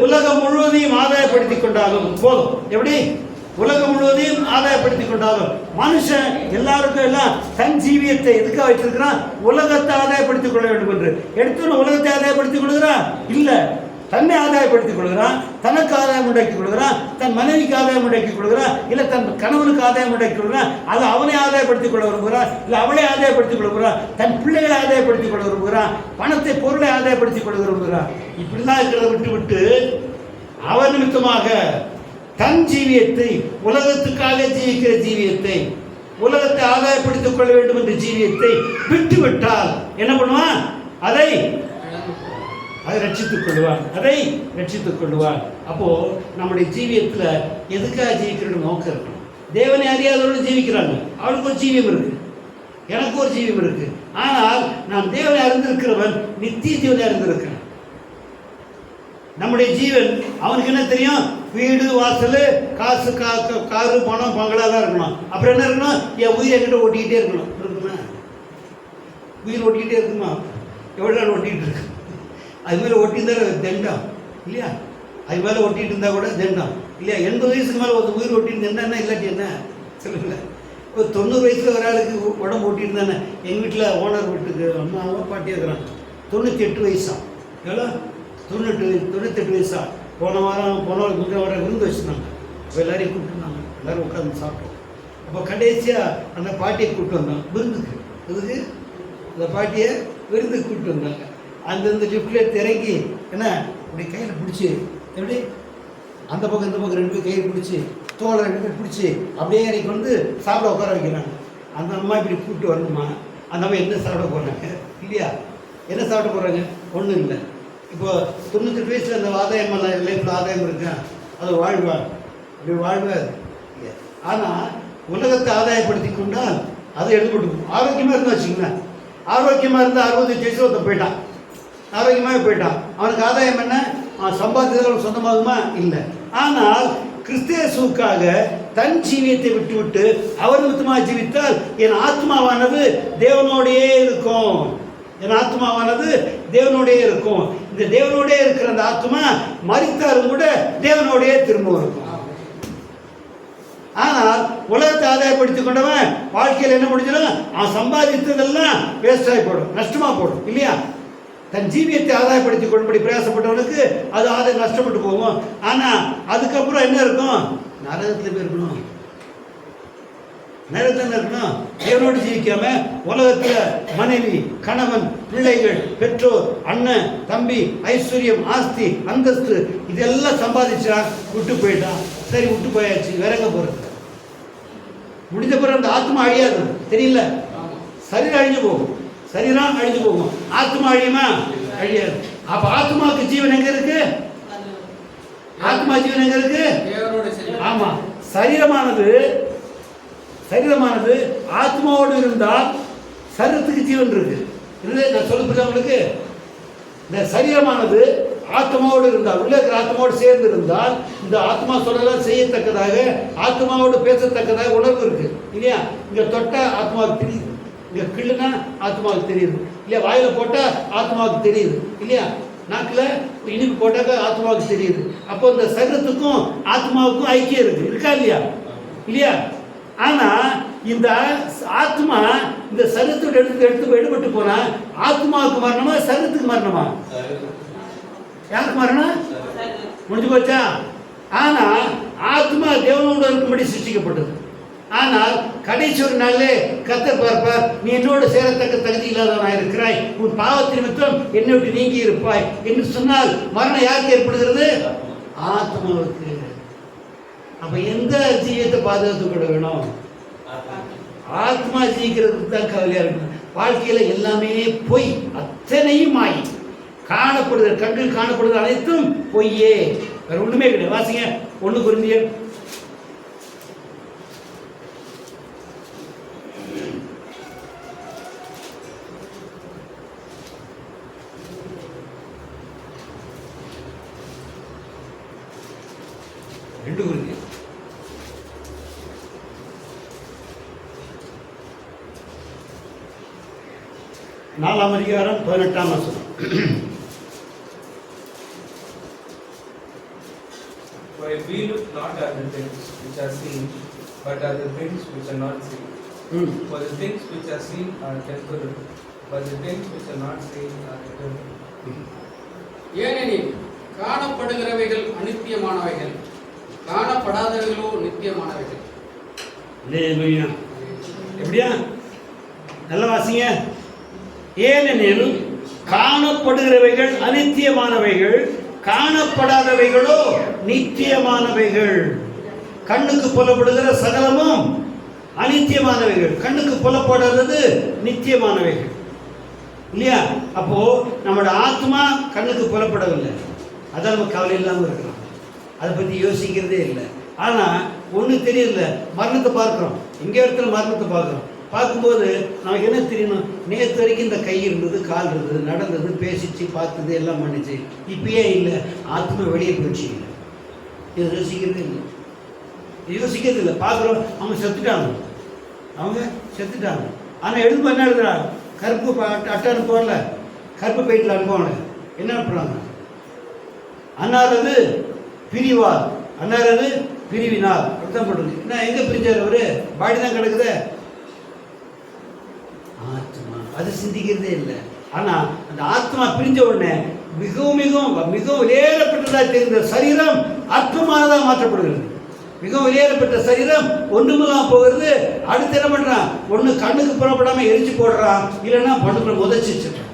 உலகம் முழுவதையும் ஆதாயப்படுத்திக் கொண்டாலும் போதும். எப்படி? உலகம் முழுவதையும் ஆதாயப்படுத்திக் கொண்டாலும் மனுஷன் எல்லாருக்கும் எல்லாம் தன் ஜீவியத்தை எதுக்காக வைத்திருக்கிறான்? உலகத்தை ஆதாயப்படுத்திக் கொள்ள வேண்டும் என்று. எடுத்து உலகத்தை ஆதாயப்படுத்திக் கொள்கிறான் இல்லை, தன்னை ஆதாயப்படுத்திக் கொள்கிறான். தனக்கு ஆதாயம் உண்டாக்கி கொள்கிறான், தன் மனைவிக்கு ஆதாயம் உண்டாக்கி கொள்கிறான், இல்லை தன் கணவனுக்கு ஆதாயம் உண்டாக்கி கொள்கிறான். அது அவனை ஆதாயப்படுத்திக் கொள்ள விரும்புகிறான், இல்லை அவளை ஆதாயப்படுத்திக் கொள்ள விரும்புகிறான், தன் பிள்ளைகளை ஆதாயப்படுத்திக் கொள்ள விரும்புகிறான், பணத்தை பொருளை ஆதாயப்படுத்திக் கொள்ள விரும்புகிறான். இப்படிலாம் இருக்கிறத விட்டு அவர் நிமித்தமாக தன் ஜீவியத்தை, உலகத்துக்காக ஜீவிக்கிற ஜீவியத்தை, உலகத்தை ஆதாயப்படுத்திக் கொள்ள வேண்டும் என்ற ஜீவியத்தை விட்டுவிட்டால் என்ன பண்ணுவான்? அதை ரட்சித்துக் கொள்வான். அதை ரட்சித்துக் கொள்வான். அப்போ நம்முடைய ஜீவியத்தில் எதுக்காக ஜீவிக்கிற நோக்கம் இருக்கணும். தேவனை அறியாதவர்கள் ஜீவிக்கிறாங்க, அவளுக்கு ஒரு ஜீவியம் இருக்கு, எனக்கு ஒரு ஜீவியம் இருக்கு. ஆனால் நாம் தேவனை அறிந்திருக்கிறவன் நித்திய ஜீவனை அறிந்திருக்கிறேன். நம்முடைய ஜீவன் அவனுக்கு என்ன தெரியும்? வீடு வாசல் காசு காரு பணம் பங்களா தான் இருக்கணும். அப்புறம் என்ன இருக்கணும்? என் உயிர் என்கிட்ட ஓட்டிக்கிட்டே இருக்கணும். இருக்குமா? உயிர் ஓட்டிக்கிட்டே இருக்குமா? எவ்வளோ நாள் ஓட்டிகிட்டு இருக்கு? அது மேலே ஒட்டியிருந்தா தண்டம் இல்லையா? அது மேலே ஒட்டிகிட்டு இருந்தால் கூட தண்டம் இல்லையா? 80 வயசுக்கு மேலே ஒரு உயிர் ஒட்டிட்டு இருந்தா இல்லாட்டி என்ன சொல்லுங்கள? ஒரு 90 வயசில் ஒரு ஆளுக்கு உடம்பு ஓட்டியிருந்தானே. எங்கள் வீட்டில் ஓனர் வீட்டுக்கு அம்மாவும் பாட்டியாக இருக்கிறாங்க. 98 வயசா? எவ்வளோ? 98 வயசா? போன வாரம் முந்தின வாரம் விருந்து வச்சுருந்தாங்க. அப்போ எல்லாரையும் கூப்பிட்டுருந்தாங்க. எல்லோரும் உட்காந்து சாப்பிட்டோம். அப்போ கடைசியாக அந்த பாட்டியை கூப்பிட்டு வந்தாங்க விருந்துக்கு. இதுக்கு அந்த பாட்டியை விருந்துக்கு கூப்பிட்டு வந்தாங்க. அந்தந்த லிஃப்டில் இறங்கி என்ன இப்படி கையில் பிடிச்சி, எப்படி அந்த பக்கம் இந்த பக்கம் 2 பேர் கையை பிடிச்சி, தோலை 2 பேர் பிடிச்சி அப்படியே இறக்கி வந்து சாப்பிட உட்கார வைக்கிறாங்க. அந்த அம்மா இப்படி கூப்பிட்டு வரணுமா? அந்த அம்மா என்ன சாப்பிட போகிறாங்க இல்லையா? என்ன சாப்பிட போகிறாங்க? ஒன்றும் இல்லை. இப்போ 98 வயசில் அந்த ஆதாயம் லைஃப்பில் ஆதாயம் இருக்கா? அது வாழ்வார், அப்படி வாழ்வார். ஆனால் உலகத்தை ஆதாயப்படுத்தி கொண்டால் அதை எடுத்துக்கொண்டு ஆரோக்கியமாக இருந்தால் வச்சுங்களேன். ஆரோக்கியமாக இருந்தால் 65 வயசில் ஒருத்தன் போயிட்டான், ஆரோக்கியமாக போயிட்டான். அவனுக்கு ஆதாயம் என்ன? சம்பாதித்தது சொந்தமாகுமா? இல்லை. ஆனால் கிறிஸ்தேசுக்காக தன் ஜீவியத்தை விட்டுவிட்டு அவர் நிமித்தமாக ஜீவித்தால் என் ஆத்மாவானது தேவனோடையே இருக்கும். என் ஆத்மாவானது தேவனோடையே இருக்கும். இந்த தேவனோடே இருக்கிற அந்த ஆத்மா மரித்தாலும் கூட தேவனோடையே திரும்ப இருக்கும். ஆனால் உலகத்தை ஆதாயப்படுத்திக் கொண்டவன் வாழ்க்கையில் என்ன முடிஞ்சிடும்? அவன் சம்பாதித்ததெல்லாம் வேஸ்டாகி போடும், நஷ்டமாக போடும் இல்லையா? தன் ஜீவியத்தை ஆதாயப்படுத்திக் கொள்ளும்படி பிரயாசப்பட்டவனுக்கு அது ஆதாயம் நஷ்டப்பட்டு போகும். ஆனால் அதுக்கப்புறம் என்ன இருக்கும்? நரகத்தில் போய் இருக்கணும். நரகத்தில் இருக்கணும். தேவனோடு ஜீவிக்காம உலகத்தில் மனைவி, கணவன், பிள்ளைகள், பெற்றோர், அண்ணன், தம்பி, ஐஸ்வர்யம், ஆஸ்தி, அந்தஸ்து இதெல்லாம் சம்பாதிச்சா விட்டு போயிட்டான். சரி, விட்டு போயாச்சு, விறங்க போகிறது. முடிஞ்ச பிறகு அந்த ஆத்மா அழியாது, தெரியல. சரீரம் அழிஞ்சு போகும், சரீரம் அழிஞ்சு போகும், ஆத்மா அழியுமா? அழியாது. அப்ப ஆத்மாவுக்கு ஜீவன் எங்க இருக்கு? ஆத்மா ஜீவன் எங்க இருக்கு? ஆமா, சரீரமானது ஆத்மாவோடு இருந்தால் சரீரத்துக்கு ஜீவன் இருக்கு. இல்லை, நான் சொல்லுறது உங்களுக்கு, இந்த சரீரமானது ஆத்மாவோடு இருந்தால், உள்ள இருக்கிற ஆத்மாவோடு சேர்ந்து இருந்தால் இந்த ஆத்மா சொல்லலாம் செய்யத்தக்கதாக, ஆத்மாவோடு பேசத்தக்கதாக உணர்வு இருக்கு இல்லையா? இங்க தொட்ட ஆத்மாவுக்கு தெரியுது, இங்க கிள்ளுனா ஆத்மாவுக்கு தெரியுது இல்லையா? வாயில போட்டா ஆத்மாவுக்கு தெரியுது இல்லையா? நாக்கில் இனிப்பு போட்டாக்க ஆத்மாவுக்கு தெரியுது. அப்போ இந்த சரீரத்துக்கும் ஆத்மாவுக்கும் ஐக்கியம் இருக்கு, இருக்கா இல்லையா? இல்லையா? ஆனா இந்த ஆத்மா இந்த சரீரத்தோட எடுத்து எடுபட்டு போனா ஆத்மாவுக்கு மரணமா சரீரத்துக்கு மரணமா? யாருக்கு மரணம்? முடிஞ்சு போச்சா? ஆனா ஆத்மா தேவனோடு இருக்கும்படி சிருஷ்டிக்கப்பட்டது. ஆனால் கடைசி ஒரு நாளிலே கர்த்தர் பார்ப்பார், நீ என்னோடு சேரத்தக்க தகுதி இல்லாதவனாக இருக்கிறாய், உன் பாவத்தின் நிமித்தம் என்னை விட்டு நீங்கி இருப்பாய் என்று சொன்னால் மரணம் யாருக்கு ஏற்படுகிறது? ஆத்மாவுக்கு. அப்ப எந்த ஜீவியத்தை பாதுகாத்துக் கொள்ள வேணும்? ஆத்மா ஜீவிக்கிறதுக்கு தான் கவலையா இருக்கணும். வாழ்க்கையில எல்லாமே பொய், அத்தனையும் மாய் காணப்படுது, கண்கள் காணப்படுது அனைத்தும் பொய்யே, வேற ஒண்ணுமே கிடையாது. வாசிங்க 1 கொரிந்தியர் 2 கொரிந்தியர் 4 அதிகாரம் 18 வசனம். For we look not at the things which are seen, but at the things which are not seen. For the things which are seen are temporal, but the things which are not seen are eternal. ஏனெனில் காணப்படுகிறவைகள் அநித்தியமானவைகள், காணப்படாதவைகளோ நித்தியமானவைகள். அல்லேலூயா. எப்படியா? நல்ல வாசிங்க. ஏனெனில் காணப்படுகிறவைகள் அநித்தியமானவைகள், காணப்படாதவைகளோ நித்தியமானவைகள். கண்ணுக்கு புலப்படுகிற சகலமும் அநித்தியமானவைகள், கண்ணுக்கு புலப்படாதது நித்தியமானவைகள். இல்லையா? அப்போ நம்மளோட ஆத்மா கண்ணுக்கு புலப்படவில்லை, அதான் நம்ம கவலை இல்லாமல் இருக்கிறோம், அதை பற்றி யோசிக்கிறதே இல்லை. ஆனால் ஒன்று தெரியல, மரணத்தை பார்க்குறோம், எங்கே இடத்துல மரணத்தை பார்க்குறோம். பார்க்கும்போது நமக்கு என்ன தெரியணும்? நேற்று வரைக்கும் இந்த கை இருந்தது, கால் இருந்தது, நடந்தது, பேசிச்சு, பார்த்தது, எல்லாம் பண்ணிச்சு. இப்பயே இல்லை, ஆத்மா வெளியே போச்சு. இது யோசிக்கிறதே இல்லை, யோசிக்கிறது இல்லை. பார்க்குறோம், அவங்க செத்துட்டாங்க. ஆனால் எழுதும் என்ன எழுதுறாங்க? கருப்பு அட்டை அனுப்புவாங்கல்ல, கருப்பு பெயிண்டில் அனுப்புவாங்க. என்ன அனுப்புகிறாங்க? அன்னாரது பிரிவார், அன்னாரது பிரிவினார், அப்படித்தான் போட்டுருக்கு. என்ன எங்கே பிரிஞ்சார் அவரு? பாடி தான் கிடக்குது. ஆத்மா அது சிந்திக்கிறதே இல்லை. ஆனால் அந்த ஆத்மா பிரிஞ்ச உடனே மிகவும் மிகவும் மிகவும் விலையேறப்பட்டதாக தெரிந்த சரீரம் அற்பமானதாக மாற்றப்படுகிறது. மிகவும் விலையேறப்பட்ட சரீரம் ஒன்றுமெல்லாம் போகிறது. அடுத்து என்ன பண்ணுறான்? ஒன்று கண்ணுக்கு புறப்படாமல் எரிச்சு போடுறான், இல்லைன்னா பண்ணுக்குள்ள முதச்சு வச்சுட்டான்.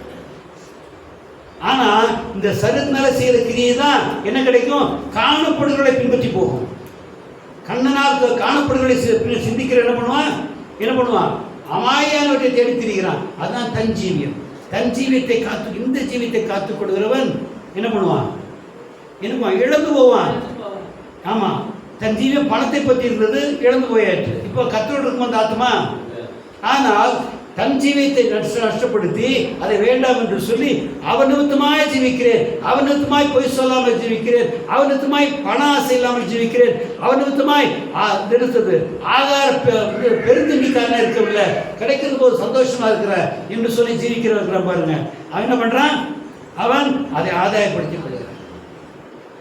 ஆனால் இந்த சரீரத்தினால செய்கிற கிரியை தான் என்ன கிடைக்கும்? காணப்படுகிறவர்களை பின்பற்றி போகும். கண்ணனால் காணப்படுகிறவர்களை சிந்திக்கிற என்ன பண்ணுவான்? அமாயானவற்றை தேடி திரிகிறான். அதுதான் தன் ஜீவியம். தன் ஜீவியத்தை இந்த ஜீவியத்தை காத்துக் கொள்கிறவன் என்ன பண்ணுவான்? இழந்து போவான். ஆமா, தன் ஜீவியம் பணத்தை பற்றி இருந்தது, இழந்து போயாச்சு. இப்போ கர்த்தரோடு இருக்கும் அந்த ஆத்மா. ஆனால் தன் ஜீவியத்தை நஷ்டப்படுத்தி அதை வேண்டாம் என்று சொல்லி அவன் நிமித்தமாய் ஜீவிக்கிறேன், அவன் நிமித்தமாய் பொய் சொல்லாமல் ஜீவிக்கிறேன், அவன் நிமித்தமாய் பண ஆசை இல்லாமல் ஜீவிக்கிறேன், அவன் நிமித்தமாய் நிறுத்தது ஆகார பெருந்திண்டிக்காரனா இருக்கவில்லை, கிடைக்கிறது போது சந்தோஷமா இருக்கிற என்று சொல்லி ஜீவிக்கிறவன் பாருங்க. அவன் என்ன பண்றான்? அவன் அதை ஆதாயப்படுத்திக் கொள்கிறான்,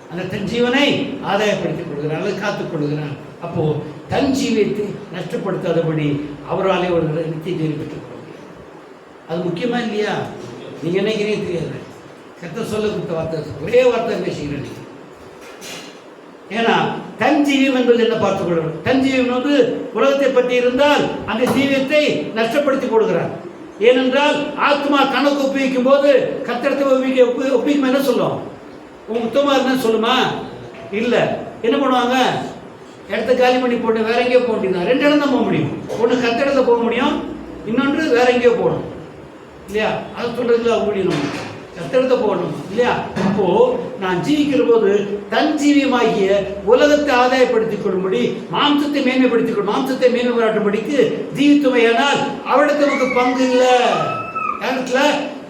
அந்த தன் ஜீவனை ஆதாயப்படுத்திக் கொள்கிறான், அதை காத்துக் கொள்கிறான். அப்போ தன் ஜீவியத்தை நஷ்டப்படுத்தாதபடி அவராலே ஒரு நித்திய ஜீவனை பெற்றுக் கொள்ள முடியும். அது முக்கியமா இல்லையா? நீங்க நினைக்கிறீங்க தெரியாது. கர்த்தர் சொல்ல கொடுத்த வார்த்தை, ஒரே வார்த்தை பேசுகிறேன். ஏன்னா தன் ஜீவியம் என்பது என்ன பார்த்துக் கொள்ளணும். தன் ஜீவியம் வந்து உலகத்தை பற்றி இருந்தால் அந்த ஜீவியத்தை நஷ்டப்படுத்தி கொடுக்கிறார். ஏனென்றால் ஆத்மா கணக்கு ஒப்புவிக்கும் போது கர்த்தரத்தை ஒப்புவிக்கும் என்ன சொல்லும்? உங்க உத்தமா இருந்தா சொல்லுமா? இல்லை. என்ன பண்ணுவாங்க? இடத்த காலி பண்ணி போட்டு வேற எங்கேயோ போக முடியும். 2 இடம் தான் போக முடியும். ஒன்று கத்திடத்துல போக முடியும், இன்னொன்று வேற எங்கேயோ போகணும் இல்லையா? அது சொல்றதுல முடியும், கத்திடத்தை போகணும் இல்லையா? அப்போ நான் ஜீவிக்கிற போது தன் ஜீவியமாகிய உலகத்தை ஆதாயப்படுத்திக் கொள்ளும்படி மாம்சத்தை மேன்மைப்படுத்திக் கொள்ளும், மாம்சத்தை மேன்மை பாராட்டும்படிக்கு ஜீவித்துமையானால் அவரிடத்து நமக்கு பங்கு இல்லை. இடத்துல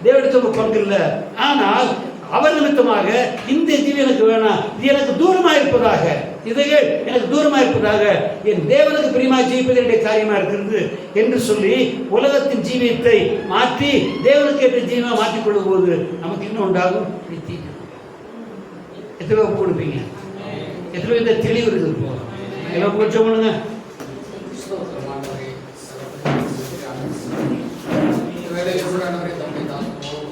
தேவனிடத்து நமக்கு பங்கு இல்லை. ஆனால் அவர் நிமித்தமாக இந்த ஜீவி எனக்கு வேணாம், இது எனக்கு தூரமாக இருப்பதாக, இதைகள் எனக்கு தூரமாக இருப்பதாக, என் தேவனுக்கு பிரியமாக ஜீவிப்பது என்னுடைய காரியமாக இருக்கிறது என்று சொல்லி உலகத்தின் ஜீவியத்தை மாற்றி தேவனுக்கு ஏற்ற ஜீவமாக மாற்றிக் கொள்ளும் போது நமக்கு என்ன உண்டாகும்? எத்தனை ஒப்பு கொடுப்பீங்க? எத்தனை இந்த தெளிவு இருக்குது? எல்லாம் கொஞ்சம் பண்ணுங்க. வேளையில் கூட ஆண்டவரே தம்மை தாழ்த்துவோம்.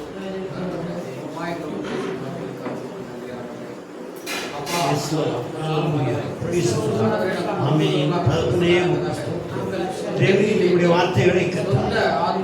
அப்பா Yes, Lord. Hallelujah. Praise the Lord. Amen. தகப்பனே, தேவனே, உம்முடைய வார்த்தைகளை கர்த்தாவே,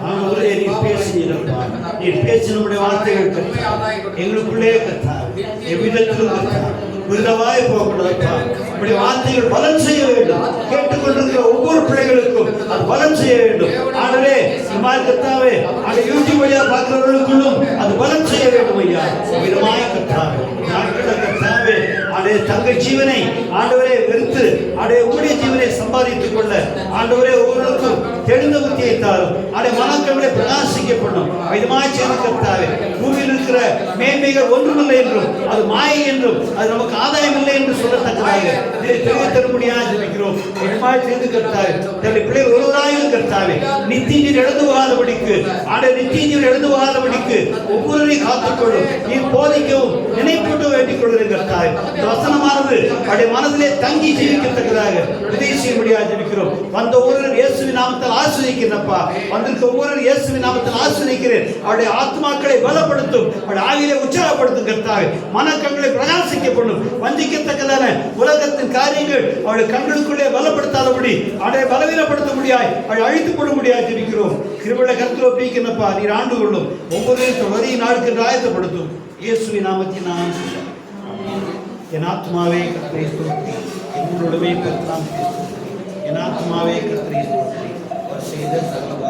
ஆண்டவரே, நீர் பேசினீரப்பா. நீர் பேசின உம்முடைய வார்த்தைகள் கர்த்தாவே, எங்களுக்குள்ளே கர்த்தாவே, எவ்விதத்திலும் கர்த்தாவே, விருதவாய் போகக்கூடாதுப்பா. உம்முடைய வார்த்தைகள் பலன் செய்ய வேண்டும். கேட்டுக்கொண்டிருக்கிற ஒவ்வொரு பிள்ளைகளுக்கும் அது பலன் செய்ய வேண்டும். ஆண்டவரே, இம்மாதிரி கர்த்தாவே, அந்த யூடியூப் வழியா பார்க்கிறவர்களுக்குள்ளும் அது பலன் செய்ய வேண்டும் ஐயா. விதமாய் கர்த்தாவே, நாட்கள கர்த்தாவே, அதே தங்க ஜீவனை ஆண்டவரே வெறுத்து அதே ஊழிய ஜீவனை சம்பாதித்துக் கொள்ள ஆண்டவரே ஒவ்வொருவருக்கும் தெளிந்த புத்தியை தாரும். அதே மனக்கங்களை பிரகாசிக்கப்படும். விதமாய் செய்து கர்த்தாவே, பூமியில் இருக்கிற மேன்மைகள் ஒன்றுமில்லை என்றும் அது மாயை என்றும் அது நமக்கு ஆதாயம் இல்லை என்று சொல்லத்தக்கதாக இதை தெரிய தரும்படியாக ஜெபிக்கிறோம். விதமாய் செய்து கர்த்தாவே, தன்னுடைய பிள்ளைகள் ஒருவராயும் கர்த்தாவே நித்திய நீர் எழுந்து போகாதபடிக்கு ஆட நித்திய நீர் எழுந்து போகாதபடிக்கு ஒவ்வொருவரையும் காத்துக்கொள்ளும். நீர் போதிக்கவும் நினைப்பூட்ட வேண்டிக் கொள்கிறேன் கர்த்தாவே. இந்த வசனமானது அவருடைய மனதிலே தங்கி ஜீவிக்கத்தக்கதாக உதவி செய்யும்படியாக ஜெபிக்கிறோம். வந்த ஒவ்வொருவர் இயேசுவின் நாமத்தில் ஆசீர்வதிக்கிறேன்ப்பா. வந்திருக்க ஒவ்வொருவர் இயேசுவின் நாமத்தில் ஆசீர்வதிக்கிறேன். அவருடைய ஆத்மாக்களை பலப்படுத்தும், அவருடைய ஆவியை உற்சாகப்படுத்தும் கர்த்தாவே. மனக்கண்களை பிரகாசிக்கப்படும். வஞ்சிக்கத்தக்கதான உலகத்தின் காரியங்கள் அவருடைய கண்களுக்குள்ளே பலப்படுத்தாதபடி அவருடைய பலவீனப்படுத்த முடியாய் அவரை அழித்துக் கொள்ள முடியாது ஜெபிக்கிறோம். கிருபையுள்ள கருத்தில் ஒப்பிக்கிறப்பா, நீர் ஆண்டு கொள்ளும். ஒவ்வொருவரும் வரி நாளுக்கு ஆயத்தப்படுத்தும். இயேசுவின் நாமத்தில் நான் என் ஆத்மாவே கர்த்தரை ஸ்தோத்திரி, என்னுடவே கர்த்தராம் என் ஆத்மாவே கர்த்தரை ஸ்தோத்திரி, அவர் செய்த சகல